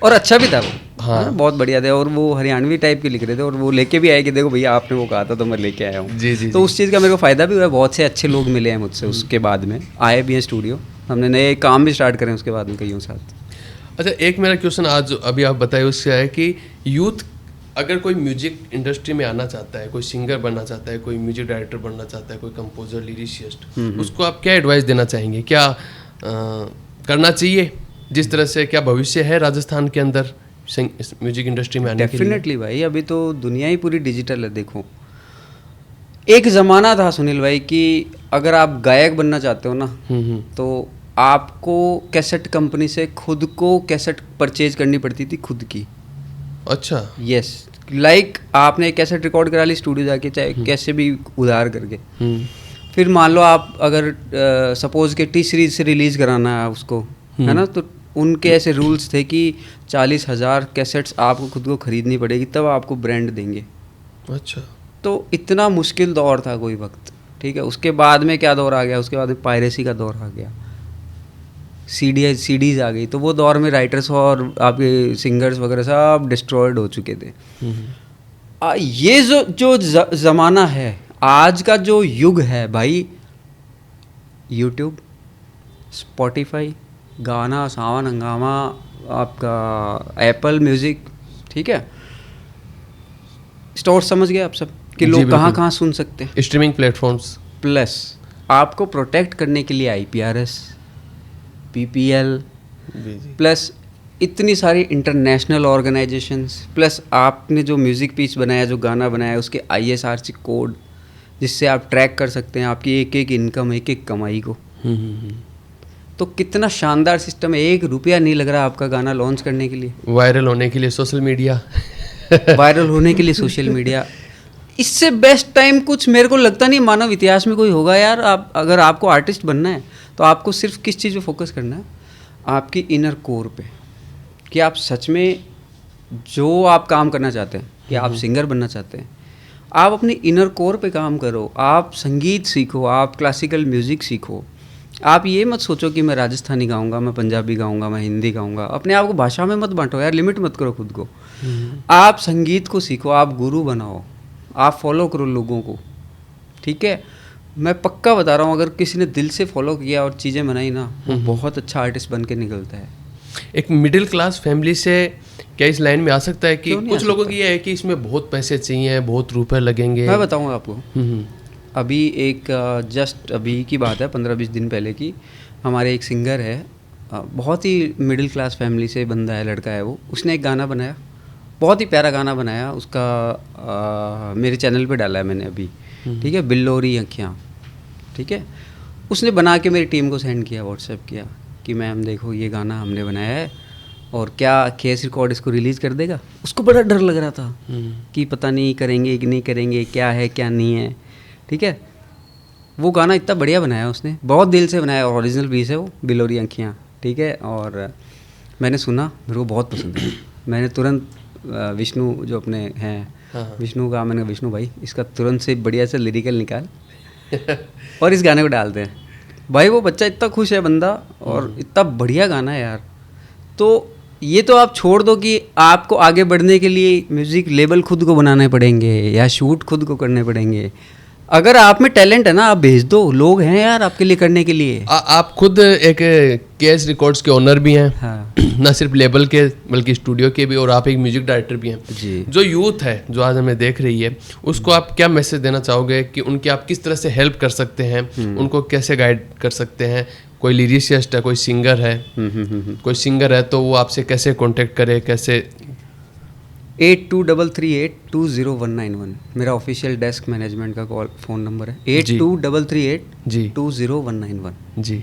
और अच्छा भी था वो। हाँ, बहुत बढ़िया थे। और वो हरियाणवी टाइप के लिख रहे थे, और वो लेके भी आए कि देखो भैया आपने वो कहा था तो मैं लेके आया हूँ। जी। तो उस चीज़ का मेरे को फ़ायदा भी हुआ है। बहुत से अच्छे लोग मिले हैं मुझसे, उसके बाद में आए भी हैं स्टूडियो, हमने नए काम भी स्टार्ट करें उसके बाद में कईयों साथ। अच्छा, एक मेरा क्वेश्चन आज अभी आप बताए उससे है कि यूथ अगर कोई म्यूजिक इंडस्ट्री में आना चाहता है, कोई सिंगर बनना चाहता है, कोई म्यूजिक डायरेक्टर बनना चाहता है, कोई कंपोजर, लिरिसिस्ट, उसको आप क्या एडवाइस देना चाहेंगे? क्या करना चाहिए? जिस तरह से क्या भविष्य है राजस्थान के अंदर म्यूजिक इंडस्ट्री में आने के लिए? डेफिनेटली भाई, अभी तो दुनिया ही पूरी डिजिटल है। देखो, एक ज़माना था सुनील भाई कि अगर आप गायक बनना चाहते हो ना, तो आपको कैसेट कंपनी से खुद को कैसेट परचेज करनी पड़ती थी, खुद की। अच्छा। यस, लाइक आपने कैसेट रिकॉर्ड करा ली स्टूडियो जाके, चाहे कैसे भी उधार करके। फिर मान लो आप अगर सपोज के टी सीरीज से रिलीज़ कराना है उसको, है ना, तो उनके ऐसे रूल्स थे कि 40,000 कैसेट्स आपको खुद को खरीदनी पड़ेगी, तब आपको ब्रांड देंगे। अच्छा। तो इतना मुश्किल दौर था कोई वक्त। ठीक है, उसके बाद में क्या दौर आ गया? उसके बाद में पायरेसी का दौर आ गया, सीडीज़ आ गई। तो वो दौर में राइटर्स और आपके सिंगर्स वगैरह सब डिस्ट्रॉयड हो चुके थे। ये जो ज़माना है, आज का जो युग है भाई, यूट्यूब, स्पॉटिफाई, गाना, सावन, हंगामा, आपका एप्पल म्यूज़िक, ठीक है, स्टोर, समझ गए आप सब कि लोग कहाँ सुन सकते हैं, स्ट्रीमिंग प्लेटफॉर्म्स। प्लस आपको प्रोटेक्ट करने के लिए IPRS, PPL, प्लस इतनी सारी इंटरनेशनल ऑर्गेनाइजेशंस, प्लस आपने जो म्यूज़िक पीस बनाया, जो गाना बनाया, उसके ISRC कोड, जिससे आप ट्रैक कर सकते हैं आपकी एक एक इनकम, एक एक कमाई को। तो कितना शानदार सिस्टम है, 1 रुपया नहीं लग रहा आपका गाना लॉन्च करने के लिए, वायरल होने के लिए सोशल मीडिया वायरल होने के लिए सोशल मीडिया। इससे बेस्ट टाइम कुछ मेरे को लगता नहीं मानव इतिहास में कोई होगा यार। आप अगर आपको आर्टिस्ट बनना है तो आपको सिर्फ किस चीज़ पे फोकस करना है, आपकी इनर कोर पे, कि आप सच में जो आप काम करना चाहते हैं, कि आप सिंगर बनना चाहते हैं, आप अपनी इनर कोर पे काम करो, आप संगीत सीखो, आप क्लासिकल म्यूज़िक सीखो। आप ये मत सोचो कि मैं राजस्थानी गाऊंगा, मैं पंजाबी गाऊंगा, मैं हिंदी गाऊंगा। अपने आप को भाषा में मत बांटो यार, लिमिट मत करो खुद को। आप संगीत को सीखो, आप गुरु बनाओ, आप फॉलो करो लोगों को, ठीक है। मैं पक्का बता रहा हूँ, अगर किसी ने दिल से फॉलो किया और चीज़ें बनाई ना, वो बहुत अच्छा आर्टिस्ट बन के निकलता है। एक मिडिल क्लास फैमिली से क्या इस लाइन में आ सकता है? कि कुछ लोगों की ये है कि इसमें बहुत पैसे चाहिए, बहुत रुपए लगेंगे। मैं बताऊँगा आपको, अभी एक जस्ट अभी की बात है, 15-20 दिन पहले की। हमारे एक सिंगर है, बहुत ही मिडिल क्लास फैमिली से बंदा है, लड़का है वो। उसने एक गाना बनाया, बहुत ही प्यारा गाना बनाया उसका, मेरे चैनल पे डाला है मैंने अभी, ठीक है, बिल्लोरी अँखियाँ, ठीक है। उसने बना के मेरी टीम को सेंड किया, व्हाट्सएप किया कि मैम देखो ये गाना हमने बनाया है, और क्या केएस रिकॉर्ड इसको रिलीज़ कर देगा। उसको बड़ा डर लग रहा था कि पता नहीं करेंगे कि नहीं करेंगे, क्या है क्या नहीं है, ठीक है। वो गाना इतना बढ़िया बनाया उसने, बहुत दिल से बनाया, ओरिजिनल पीस है वो, बिलोरी आँखियाँ, ठीक है। और मैंने सुना, मेरे को बहुत पसंद है। मैंने तुरंत विष्णु जो अपने हैं, विष्णु का, मैंने विष्णु भाई इसका तुरंत से बढ़िया से लिरिकल निकाल और इस गाने को डालते हैं। भाई वो बच्चा इतना खुश है बंदा, और इतना बढ़िया गाना है यार। तो ये तो आप छोड़ दो कि आपको आगे बढ़ने के लिए म्यूज़िक लेबल खुद को बनाने पड़ेंगे या शूट खुद को करने पड़ेंगे। अगर आप में टैलेंट है ना, आप भेज दो, लोग हैं यार आपके लिए करने के लिए। आप खुद एक केएस रिकॉर्ड्स के ओनर भी हैं। हाँ। ना सिर्फ लेबल के बल्कि स्टूडियो के भी, और आप एक म्यूजिक डायरेक्टर भी हैं जी। जो यूथ है जो आज हमें देख रही है, उसको आप क्या मैसेज देना चाहोगे कि उनकी आप किस तरह से हेल्प कर सकते हैं, उनको कैसे गाइड कर सकते हैं? कोई लिरिसिस्ट है, कोई सिंगर है, कोई सिंगर है तो वो आपसे कैसे कांटेक्ट करे, कैसे? 8233820191 मेरा ऑफिशियल डेस्क मैनेजमेंट का कॉल फ़ोन नंबर है, 8233820191 जी।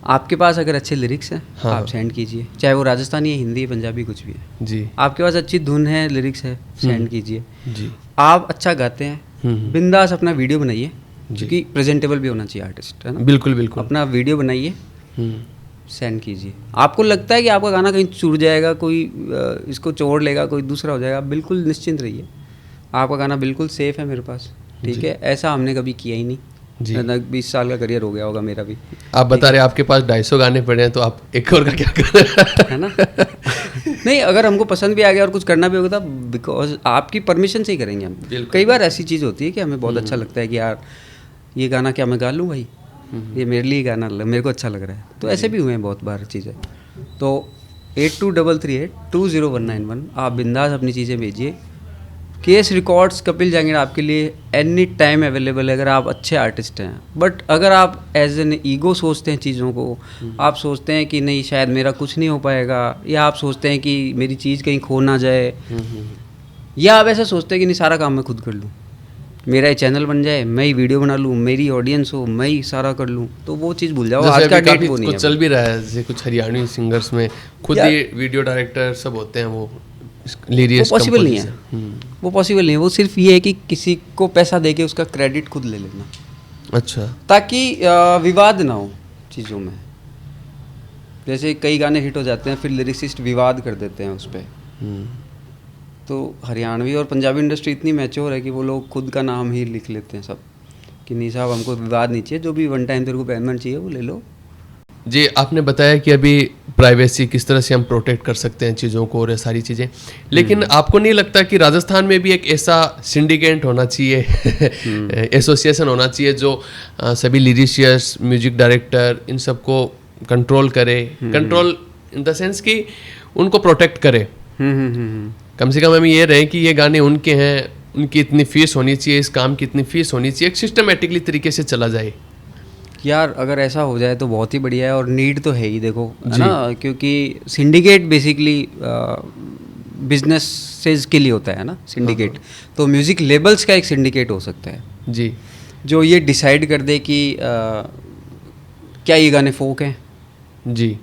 आपके पास अगर अच्छे लिरिक्स हैं, हाँ। आप सेंड कीजिए, चाहे वो राजस्थानी है, हिंदी, पंजाबी, कुछ भी है जी। आपके पास अच्छी धुन है, लिरिक्स है, सेंड कीजिए जी। आप अच्छा गाते हैं, बिंदास अपना वीडियो बनाइए, क्योंकि प्रेजेंटेबल भी होना चाहिए आर्टिस्ट, है ना। बिल्कुल बिल्कुल। अपना वीडियो बनाइए, सेंड कीजिए। आपको लगता है कि आपका गाना कहीं चूर जाएगा, कोई इसको चोड़ लेगा, कोई दूसरा हो जाएगा, बिल्कुल निश्चिंत रहिए, आपका गाना बिल्कुल सेफ है मेरे पास, ठीक है। ऐसा हमने कभी किया ही नहीं जी। 20 साल का करियर हो गया होगा मेरा भी। आप बता रहे आपके पास 250 गाने पड़े हैं, तो आप एक और का क्या कर रहे हैं? है ना। नहीं, अगर हमको पसंद भी आ गया और कुछ करना भी होगा तो बिकॉज आपकी परमिशन से ही करेंगे हम। कई बार ऐसी चीज़ होती है कि हमें बहुत अच्छा लगता है कि यार ये गाना क्या मैं गा लूँ भाई, ये मेरे लिए गाना मेरे को अच्छा लग रहा है, तो ऐसे भी हुए हैं बहुत बार चीज़ें। तो 8233820191 आप बिंदास अपनी चीज़ें भेजिए। केएस रिकॉर्ड्स, कपिल जैंगिड़ आपके लिए एनी टाइम अवेलेबल है अगर आप अच्छे आर्टिस्ट हैं। बट अगर आप एज एन ईगो सोचते हैं चीज़ों को, आप सोचते हैं कि नहीं शायद मेरा कुछ नहीं हो पाएगा, या आप सोचते हैं कि मेरी चीज़ कहीं खो ना जाए, या आप ऐसा सोचते हैं कि नहीं सारा काम मैं खुद कर लूँ, मेरा ये चैनल बन जाए, मैं ही वीडियो बना लूँ, मेरी ऑडियंस हो, मैं ही सारा कर लूँ, तो वो चीज़ भूल जाओ। आज का डेट वो नहीं है। चल भी रहा है जैसे कुछ हरियाणवी सिंगर्स में खुद ही वीडियो डायरेक्टर सब होते हैं, वो पॉसिबल नहीं है, वो पॉसिबल नहीं है। वो सिर्फ ये है कि किसी को पैसा दे के उसका क्रेडिट खुद ले लेना, अच्छा, ताकि विवाद ना हो चीज़ों में। जैसे कई गाने हिट हो जाते हैं, फिर लिरिसिस्ट विवाद कर देते हैं उस पर। तो हरियाणवी और पंजाबी इंडस्ट्री इतनी मैच्योर है कि वो लोग खुद का नाम ही लिख लेते हैं सब, कि नहीं साहब हमको विवाद नहीं चाहिए, जो भी वन टाइम तेरे को पेमेंट चाहिए वो ले लो। जी, आपने बताया कि अभी प्राइवेसी किस तरह से हम प्रोटेक्ट कर सकते हैं चीज़ों को और ये सारी चीज़ें, लेकिन आपको नहीं लगता कि राजस्थान में भी एक ऐसा सिंडिकेट होना चाहिए, एसोसिएशन होना चाहिए जो सभी लिरिशियस, म्यूजिक डायरेक्टर, इन सबको कंट्रोल करे, कंट्रोल इन द सेंस कि उनको प्रोटेक्ट करे। कम से कम हम ये रहे कि ये गाने उनके हैं, उनकी इतनी फीस होनी चाहिए, इस काम की इतनी फीस होनी चाहिए, एक सिस्टमेटिकली तरीके से चला जाए। यार अगर ऐसा हो जाए तो बहुत ही बढ़िया है, और नीड तो है ही, देखो है ना, क्योंकि सिंडिकेट बेसिकली बिजनेसेस के लिए होता है ना सिंडिकेट। तो म्यूज़िक लेबल्स का एक सिंडिकेट हो सकता है जी, जो ये डिसाइड कर दे कि क्या ये गाने फोक हैं, जी।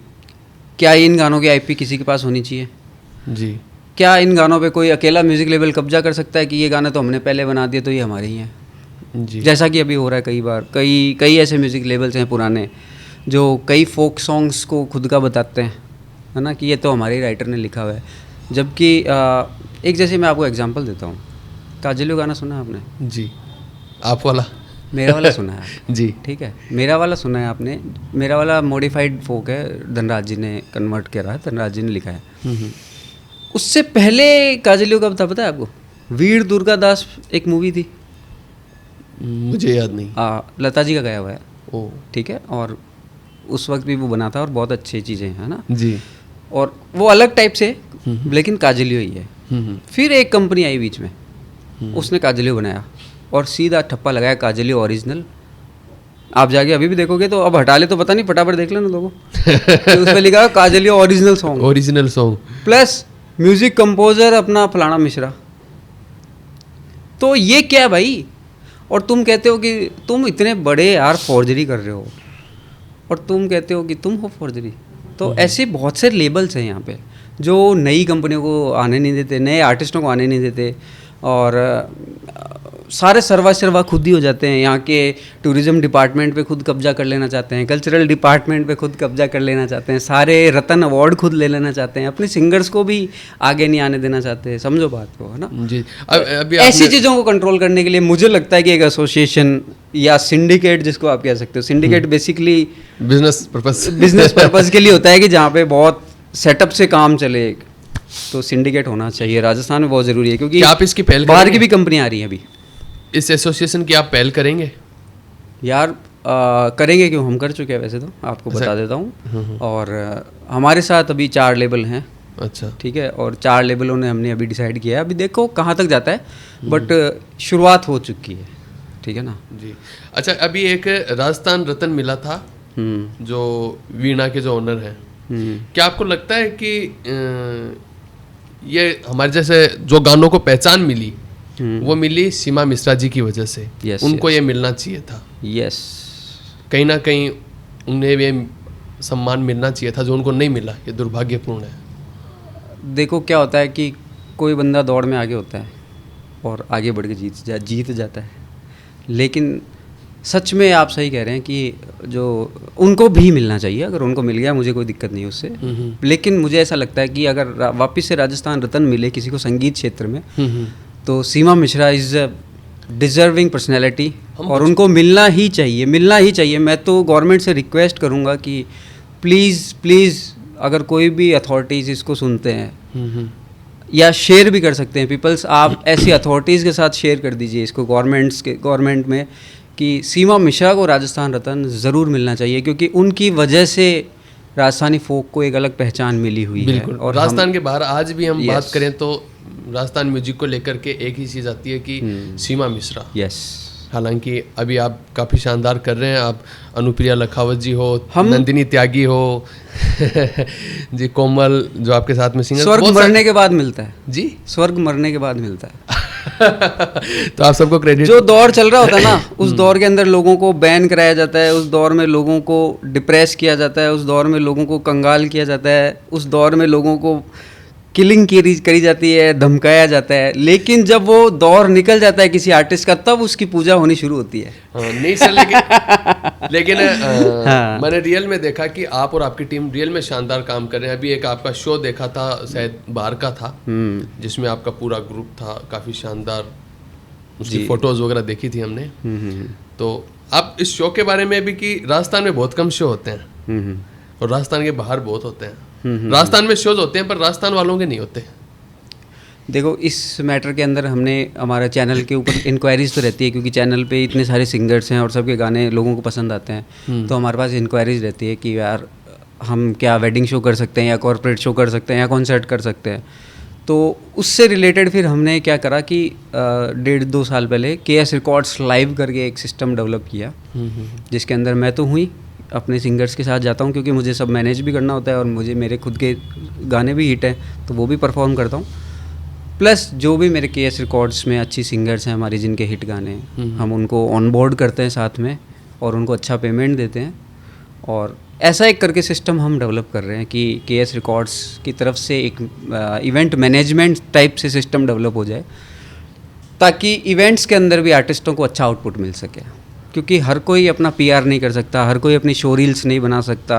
क्या इन गानों की आईपी किसी के पास होनी चाहिए? जी। क्या इन गानों पे कोई अकेला म्यूजिक लेबल कब्जा कर सकता है कि ये गाना तो हमने पहले बना दिया तो ये हमारे ही हैं? जी। जैसा कि अभी हो रहा है कई बार, कई ऐसे म्यूजिक लेबल्स हैं पुराने जो कई फोक सॉन्ग्स को खुद का बताते हैं, है ना, कि ये तो हमारे राइटर ने लिखा हुआ है। जबकि एक जैसे मैं आपको एग्जांपल देता हूँ, काजलियो गाना सुना है आपने? जी। आप वाला? मेरा वाला सुना है जी। ठीक है, मेरा वाला सुना है आपने? मेरा वाला मॉडिफाइड फोक है, धनराज जी ने कन्वर्ट करा है, धनराज जी ने लिखा है। उससे पहले काजलियो का था पता है आपको? वीर दुर्गादास एक मूवी थी, मुझे याद नहीं। लता जी का गाया हुआ है। ओ ठीक है, और उस वक्त भी वो बना था और बहुत अच्छी चीज़ें हैं ना जी। और वो अलग टाइप से, लेकिन काजलियो ही है। फिर एक कंपनी आई बीच में, उसने काजलियो बनाया और सीधा ठप्पा लगाया काजलियो ओरिजिनल। आप जाके अभी भी देखोगे तो, अब हटा ले तो पता नहीं, फटाफट देख लेना लोगों तो उसमें लिखा Kajaliyo original song, original song plus music composer अपना फलाना मिश्रा। तो ये क्या भाई? और तुम कहते हो कि तुम इतने बड़े यार फॉर्जरी कर रहे हो और तुम कहते हो कि तुम हो फॉर्जरी। तो ऐसे बहुत से लेबल्स हैं यहाँ पे जो नई कंपनियों को आने नहीं देते, नए आर्टिस्टों को आने नहीं देते और सारे सर्वा खुद ही हो जाते हैं। यहाँ के टूरिज्म डिपार्टमेंट पे खुद कब्जा कर लेना चाहते हैं, कल्चरल डिपार्टमेंट पे खुद कब्जा कर लेना चाहते हैं, सारे रतन अवार्ड खुद ले लेना चाहते हैं, अपने सिंगर्स को भी आगे नहीं आने देना चाहते। समझो बात को, है ना जी। अभी ऐसी चीज़ों को कंट्रोल करने के लिए मुझे लगता है कि एक एसोसिएशन या सिंडिकेट, जिसको आप कह सकते हो, सिंडिकेट बेसिकली बिजनेस पर्पस के लिए होता है कि जहाँ पे बहुत सेटअप से काम चले, तो सिंडिकेट होना चाहिए। राजस्थान में बहुत ज़रूरी है क्योंकि आप इसकी पहल बाहर की भी कंपनियाँ आ रही हैं अभी। इस एसोसिएशन की आप पहल करेंगे? यार करेंगे क्यों, हम कर चुके हैं वैसे तो, आपको बता देता हूँ। और हमारे साथ अभी 4 लेबल हैं। अच्छा। ठीक है, और 4 लेबलों ने हमने अभी डिसाइड किया है, अभी देखो कहाँ तक जाता है, बट शुरुआत हो चुकी है। ठीक है ना जी। अच्छा, अभी एक राजस्थान रत्न मिला था जो वीणा के जो ओनर हैं, क्या आपको लगता है कि ये हमारे जैसे जो गानों को पहचान मिली वो मिली सीमा मिश्रा जी की वजह से? उनको ये मिलना चाहिए था। यस, कहीं ना कहीं उन्हें ये सम्मान मिलना चाहिए था जो उनको नहीं मिला। ये दुर्भाग्यपूर्ण है। देखो क्या होता है कि कोई बंदा दौड़ में आगे होता है और आगे बढ़ के जीत जाता है, लेकिन सच में आप सही कह रहे हैं कि जो उनको भी मिलना चाहिए, अगर उनको मिल गया मुझे कोई दिक्कत नहीं उससे। लेकिन मुझे ऐसा लगता है कि अगर वापस से राजस्थान रत्न मिले किसी को संगीत क्षेत्र में, तो Seema Mishra is a deserving personality और उनको मिलना ही चाहिए। मैं तो गवर्नमेंट से रिक्वेस्ट करूँगा कि प्लीज़ अगर कोई भी अथॉरिटीज़ इसको सुनते हैं या शेयर भी कर सकते हैं पीपल्स, आप ऐसी अथॉरिटीज़ के साथ शेयर कर दीजिए इसको गवर्नमेंट में कि सीमा मिश्रा को राजस्थान रत्न ज़रूर मिलना चाहिए, क्योंकि उनकी वजह से राजस्थानी फोक को एक अलग पहचान मिली हुई है। और राजस्थान के बाहर आज भी हम बात करें तो राजस्थान म्यूजिक को लेकर के एक ही चीज़ आती है कि सीमा मिश्रा। यस, हालांकि अभी आप काफ़ी शानदार कर रहे हैं। आप अनुप्रिया लखावत जी हो, नंदिनी त्यागी हो जी, कोमल जो आपके साथ में सिंगर, स्वर्ग मरने के बाद मिलता है जी, स्वर्ग मरने के बाद मिलता है तो आप सबको क्रेडिट। जो दौर चल रहा होता है ना, उस दौर के अंदर लोगों को बैन कराया जाता है, उस दौर में लोगों को डिप्रेस किया जाता है, उस दौर में लोगों को कंगाल किया जाता है, उस दौर में लोगों को किलिंग करी जाती है, धमकाया जाता है। लेकिन जब वो दौर निकल जाता है किसी आर्टिस्ट का, तब उसकी पूजा होनी शुरू होती है। नहीं सर, लेकिन मैंने रियल में देखा कि आप और आपकी टीम रियल में शानदार काम कर रहे हैं। अभी एक आपका शो देखा था, शायद बाहर का था, जिसमें आपका पूरा ग्रुप था, काफ़ी शानदार, उसकी फोटोज वगैरह देखी थी हमने। तो आप इस शो के बारे में भी कि राजस्थान में बहुत कम शो होते हैं और राजस्थान के बाहर बहुत होते हैं। राजस्थान में शोज होते हैं पर राजस्थान वालों के नहीं होते। देखो, इस मैटर के अंदर हमने हमारे चैनल के ऊपर इंक्वायरीज तो रहती है, क्योंकि चैनल पे इतने सारे सिंगर्स हैं और सबके गाने लोगों को पसंद आते हैं। तो हमारे पास इंक्वायरीज रहती है कि यार हम क्या वेडिंग शो कर सकते हैं या कॉर्पोरेट शो कर सकते हैं या कॉन्सर्ट कर सकते हैं। तो उससे रिलेटेड फिर हमने क्या करा कि 1.5-2 साल पहले KS रिकॉर्ड्स लाइव करके एक सिस्टम डेवलप किया, जिसके अंदर मैं तो हुई अपने सिंगर्स के साथ जाता हूँ, क्योंकि मुझे सब मैनेज भी करना होता है और मुझे मेरे खुद के गाने भी हिट हैं तो वो भी परफॉर्म करता हूँ। प्लस जो भी मेरे KS रिकॉर्ड्स में अच्छी सिंगर्स हैं हमारी जिनके हिट गाने हैं, हम उनको ऑन बोर्ड करते हैं साथ में और उनको अच्छा पेमेंट देते हैं और ऐसा एक करके सिस्टम हम डेवलप कर रहे हैं कि KS रिकॉर्ड्स की तरफ से एक इवेंट मैनेजमेंट टाइप से सिस्टम डेवलप हो जाए, ताकि इवेंट्स के अंदर भी आर्टिस्टों को अच्छा आउटपुट मिल सके। क्योंकि हर कोई अपना PR नहीं कर सकता, हर कोई अपनी शो रील्स नहीं बना सकता,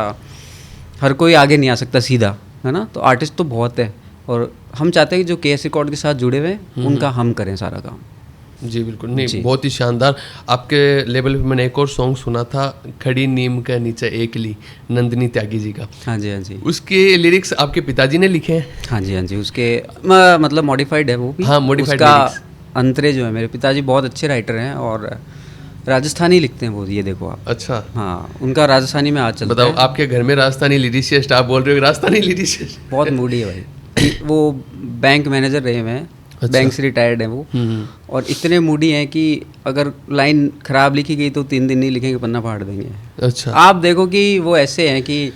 हर कोई आगे नहीं आ सकता सीधा, है ना। तो आर्टिस्ट तो बहुत है, और हम चाहते हैं कि जो KS रिकॉर्ड के साथ जुड़े हुए हैं उनका हम करें सारा काम। जी बिल्कुल, नहीं बहुत ही शानदार। आपके लेवल पे मैंने एक और सॉन्ग सुना था, खड़ी नीम के नीचे एकली, नंदिनी त्यागी जी का। हाँ जी, हाँ जी। उसके लिरिक्स आपके पिताजी ने लिखे हैं? हाँ जी, हाँ जी। उसके मतलब मॉडिफाइड है वो भी। हाँ, मॉडिफाइड लिरिक्स। अंतरे जो है, मेरे पिताजी बहुत अच्छे राइटर हैं और राजस्थानी लिखते हैं वो, ये देखो आप। अच्छा। हाँ, उनका राजस्थानी में आज चलता है। बताओ, आपके घर में राजस्थानी लिरिसिस्ट, आप बोल रहे हो राजस्थानी लिरिसिस्ट? बहुत मूडी है भाई। वो बैंक मैनेजर रहे हुए हैं। अच्छा। बैंक से रिटायर्ड हैं वो। और इतने मूडी हैं कि अगर लाइन खराब लिखी गई तो 3 दिन नहीं लिखेंगे, पन्ना फाड़ देंगे। अच्छा। आप देखो कि वो ऐसे हैं कि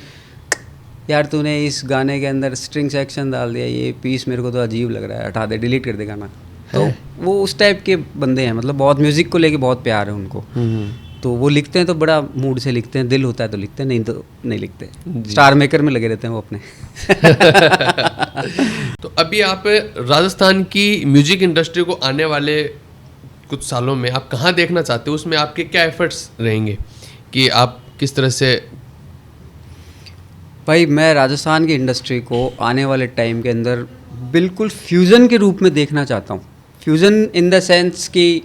यार तूने इस गाने के अंदर स्ट्रिंग सेक्शन डाल दिया, ये पीस मेरे को तो अजीब लग रहा है, हटा दे, डिलीट कर दे गाना। तो वो उस टाइप के बंदे हैं, मतलब बहुत म्यूज़िक को लेके बहुत प्यार है उनको। तो वो लिखते हैं तो बड़ा मूड से लिखते हैं, दिल होता है तो लिखते हैं, नहीं तो नहीं लिखते। स्टार मेकर में लगे रहते हैं वो अपने। तो अभी आप राजस्थान की म्यूजिक इंडस्ट्री को आने वाले कुछ सालों में आप कहाँ देखना चाहते हो? उसमें आपके क्या एफर्ट्स रहेंगे कि आप किस तरह से? भाई मैं राजस्थान की इंडस्ट्री को आने वाले टाइम के अंदर बिल्कुल फ्यूज़न के रूप में देखना चाहता हूँ। फ्यूज़न इन द सेंस कि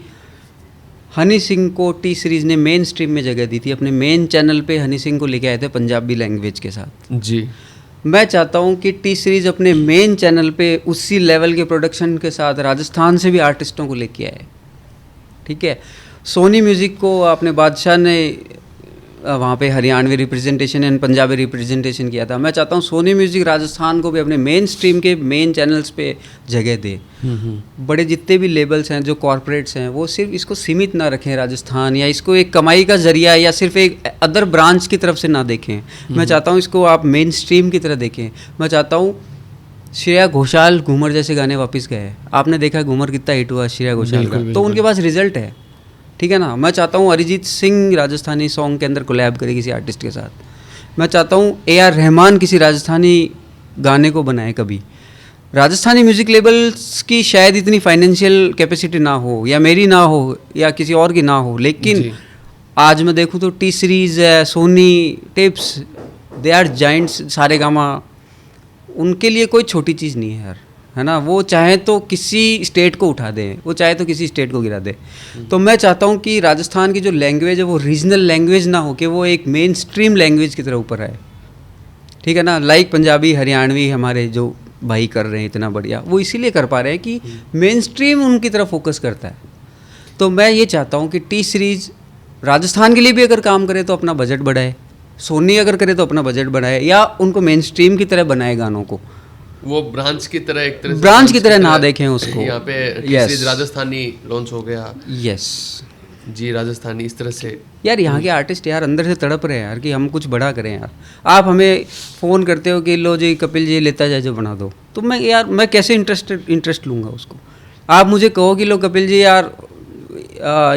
हनी सिंह को टी सीरीज़ ने मेन स्ट्रीम में जगह दी थी। अपने मेन चैनल पे हनी सिंह को लेके आए थे पंजाबी लैंग्वेज के साथ। जी। मैं चाहता हूँ कि टी सीरीज़ अपने मेन चैनल पे उसी लेवल के प्रोडक्शन के साथ राजस्थान से भी आर्टिस्टों को लेके आए। ठीक है। सोनी म्यूज़िक को अपने बादशाह ने वहाँ पे Haryanvi representation and Punjabi representation किया था। मैं चाहता हूँ सोनी म्यूज़िक राजस्थान को भी अपने मेन स्ट्रीम के मेन चैनल्स पे जगह दे। बड़े जितने भी लेबल्स हैं, जो कॉरपोरेट्स हैं, वो सिर्फ इसको सीमित ना रखें राजस्थान, या इसको एक कमाई का जरिया या सिर्फ एक अदर ब्रांच की तरफ से ना देखें। मैं चाहता हूँ इसको आप मेन स्ट्रीम की तरह देखें। मैं चाहता हूँ श्रेया घोषाल घूमर जैसे गाने वापस गए। आपने देखा घूमर कितना हिट हुआ श्रेया घोषाल का, तो उनके पास रिजल्ट है। ठीक है ना। मैं चाहता हूँ अरिजीत सिंह राजस्थानी सॉन्ग के अंदर कोलैब करे किसी आर्टिस्ट के साथ। मैं चाहता हूँ AR रहमान किसी राजस्थानी गाने को बनाए कभी। राजस्थानी म्यूज़िक लेबल्स की शायद इतनी फाइनेंशियल कैपेसिटी ना हो, या मेरी ना हो, या किसी और की ना हो, लेकिन आज मैं देखूँ तो टी सीरीज़ है, Sony Tips, they are giants. Saregama उनके लिए कोई छोटी चीज़ नहीं है यार, है ना। वो चाहे तो किसी स्टेट को उठा दें, वो चाहे तो किसी स्टेट को गिरा दे। तो मैं चाहता हूँ कि राजस्थान की जो लैंग्वेज है वो रीजनल लैंग्वेज ना हो, कि वो एक मेन स्ट्रीम लैंग्वेज की तरह ऊपर आए। ठीक है ना। लाइक पंजाबी, हरियाणवी हमारे जो भाई कर रहे हैं इतना बढ़िया, वो इसीलिए कर पा रहे हैं कि मेन स्ट्रीम उनकी तरफ फोकस करता है। तो मैं ये चाहता हूँ कि टी सीरीज़ राजस्थान के लिए भी अगर काम करे तो अपना बजट बढ़ाए, सोनी अगर करे तो अपना बजट बढ़ाए, या उनको मेन स्ट्रीम की तरह बनाए गानों को। वो ब्रांच की तरह, एक तरह ब्रांच की तरह ना देखें उसको। यहाँ पे राजस्थानी लॉन्च हो गया। यस जी, राजस्थानी इस तरह से। यार यहाँ के आर्टिस्ट यार अंदर से तड़प रहे हैं यार कि हम कुछ बड़ा करें यार। आप हमें फ़ोन करते हो कि लो जी कपिल जी लेता जाए जो बना दो, तो मैं कैसे इंटरेस्ट लूँगा उसको। आप मुझे कहो कि लो कपिल जी यार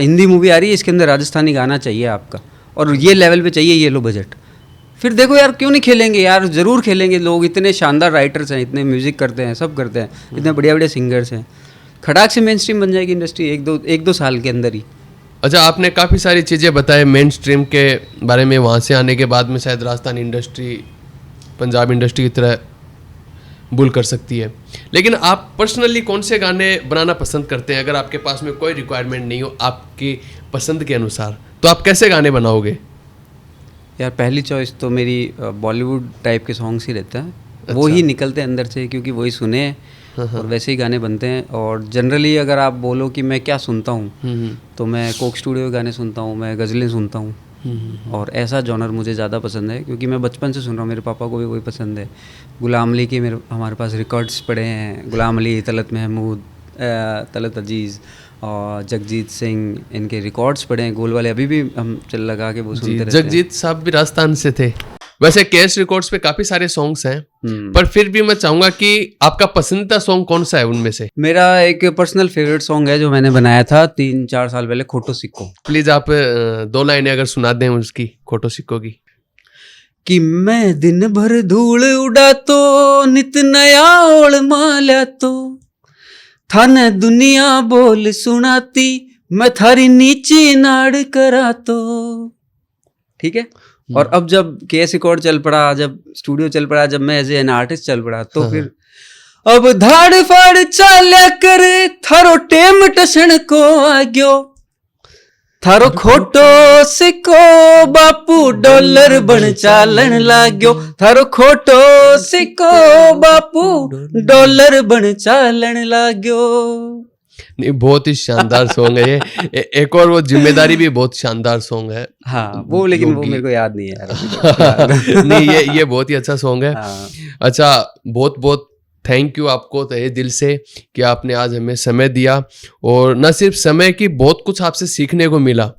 हिंदी मूवी आ रही है, इसके अंदर राजस्थानी गाना चाहिए आपका, और ये लेवल पे चाहिए, ये लो बजट। फिर देखो यार क्यों नहीं खेलेंगे यार, ज़रूर खेलेंगे। लोग इतने शानदार राइटर्स हैं, इतने म्यूज़िक करते हैं, सब करते हैं, इतने बढ़िया बढ़िया सिंगर्स हैं। खड़ाक से मेन स्ट्रीम बन जाएगी इंडस्ट्री एक दो साल के अंदर ही। अच्छा, आपने काफ़ी सारी चीज़ें बताए मेन स्ट्रीम के बारे में। वहाँ से आने के बाद में शायद राजस्थान इंडस्ट्री पंजाब इंडस्ट्री की तरह बुल कर सकती है। लेकिन आप पर्सनली कौन से गाने बनाना पसंद करते हैं? अगर आपके पास में कोई रिक्वायरमेंट नहीं हो, आपकी पसंद के अनुसार, तो आप कैसे गाने बनाओगे? यार पहली चॉइस तो मेरी बॉलीवुड टाइप के सॉन्ग्स ही रहते हैं। अच्छा। वो ही निकलते हैं अंदर से, क्योंकि वही सुने और वैसे ही गाने बनते हैं। और जनरली अगर आप बोलो कि मैं क्या सुनता हूँ, तो मैं कोक स्टूडियो के गाने सुनता हूँ, मैं गज़लें सुनता हूँ। और ऐसा जॉनर मुझे ज़्यादा पसंद है, क्योंकि मैं बचपन से सुन रहा हूँ, मेरे पापा को भी वही पसंद है। गुलाम अली के हमारे पास रिकॉर्ड्स पड़े हैं। गुलाम अली, तलत महमूद, तलत अजीज़ और जगजीत सिंह, इनके रिकॉर्ड्स पड़े हैं गोल वाले, अभी भी हम चल लगा के वो सुनते रहते हैं। जगजीत साहब भी राजस्थान से थे। वैसे केएस रिकॉर्ड्स पे काफी सारे सॉन्ग्स हैं, पर फिर भी मैं चाहूंगा कि आपका पसंदीदा सॉन्ग कौन सा है उनमें से? मेरा एक पर्सनल फेवरेट सॉन्ग है जो मैंने बनाया था 3-4 साल पहले, खोटो सिक्को। प्लीज आप 2 लाइनें अगर सुना दें उसकी, खोटो सिक्को की। कि मैं दिन भर धूल उड़ा तो नित नया ओळ माल्या तो थाने दुनिया बोल सुनाती मैं थारी नीची नाड़ करा तो। ठीक है। और अब जब केएस रिकॉर्ड चल पड़ा, जब स्टूडियो चल पड़ा, जब मैं एज एन आर्टिस्ट चल पड़ा, तो फिर अब धाड़ फाड़ चाल्या करे थारो टेम टसन को आ गयो, थारो खोटो सिक्को बापू डॉलर बन चालन लाग्यो, थारो खोटो सिक्को बापू डॉलर बन चालन लाग्यो। नहीं, बहुत ही शानदार सॉन्ग है ये। एक और वो जिम्मेदारी भी बहुत शानदार सॉन्ग है। हाँ वो, लेकिन वो मेरे को याद नहीं है यार। नहीं, ये बहुत ही अच्छा सॉन्ग है। हाँ। अच्छा, बहुत बहुत थैंक यू आपको तहे दिल से कि आपने आज हमें समय दिया, और न सिर्फ समय की, बहुत कुछ आपसे सीखने को मिला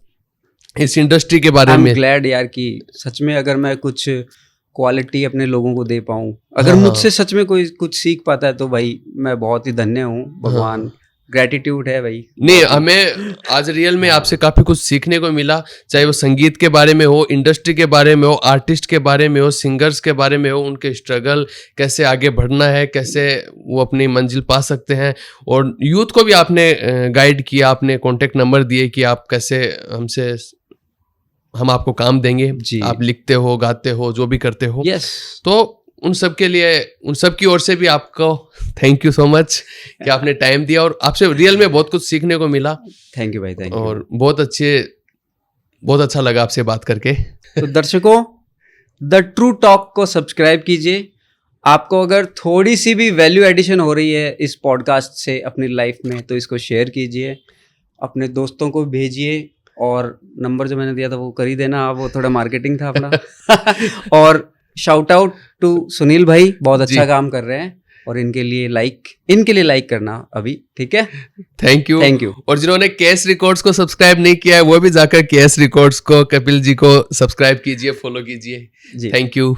इस इंडस्ट्री के बारे में। ग्लैड यार कि सच में अगर मैं कुछ क्वालिटी अपने लोगों को दे पाऊं, अगर मुझसे सच में कोई कुछ सीख पाता है तो भाई मैं बहुत ही धन्य हूँ, भगवान ग्रेटिट्यूड है भाई। नहीं, हमें आज रियल में आपसे काफी कुछ सीखने को मिला, चाहे वो संगीत के बारे में हो, इंडस्ट्री के बारे में हो, आर्टिस्ट के बारे में हो, सिंगर्स के बारे में हो, उनके स्ट्रगल, कैसे आगे बढ़ना है, कैसे वो अपनी मंजिल पा सकते हैं, और यूथ को भी आपने गाइड किया, आपने कॉन्टेक्ट नंबर दिए कि आप कैसे हम आपको काम देंगे, आप लिखते हो, गाते हो, जो भी करते हो। यस। तो उन सब के लिए, उन सब की ओर से भी आपको थैंक यू सो मच कि आपने टाइम दिया, और आपसे रियल में बहुत कुछ सीखने को मिला। थैंक यू भाई, थैंक यू। और बहुत अच्छा लगा आपसे बात करके। तो दर्शकों, द ट्रू टॉक को सब्सक्राइब कीजिए। आपको अगर थोड़ी सी भी वैल्यू एडिशन हो रही है इस पॉडकास्ट से अपनी लाइफ में, तो इसको शेयर कीजिए, अपने दोस्तों को भेजिए, और नंबर जो मैंने दिया था वो कर ही देना, वो थोड़ा मार्केटिंग था अपना। और शाउट आउट टू सुनील भाई, बहुत अच्छा काम कर रहे हैं, और इनके लिए लाइक करना अभी, ठीक है। Thank you. और जिन्होंने केएस रिकॉर्ड्स को सब्सक्राइब नहीं किया है, वो भी जाकर केएस रिकॉर्ड्स को, कपिल जी को सब्सक्राइब कीजिए, फॉलो कीजिए। Thank you.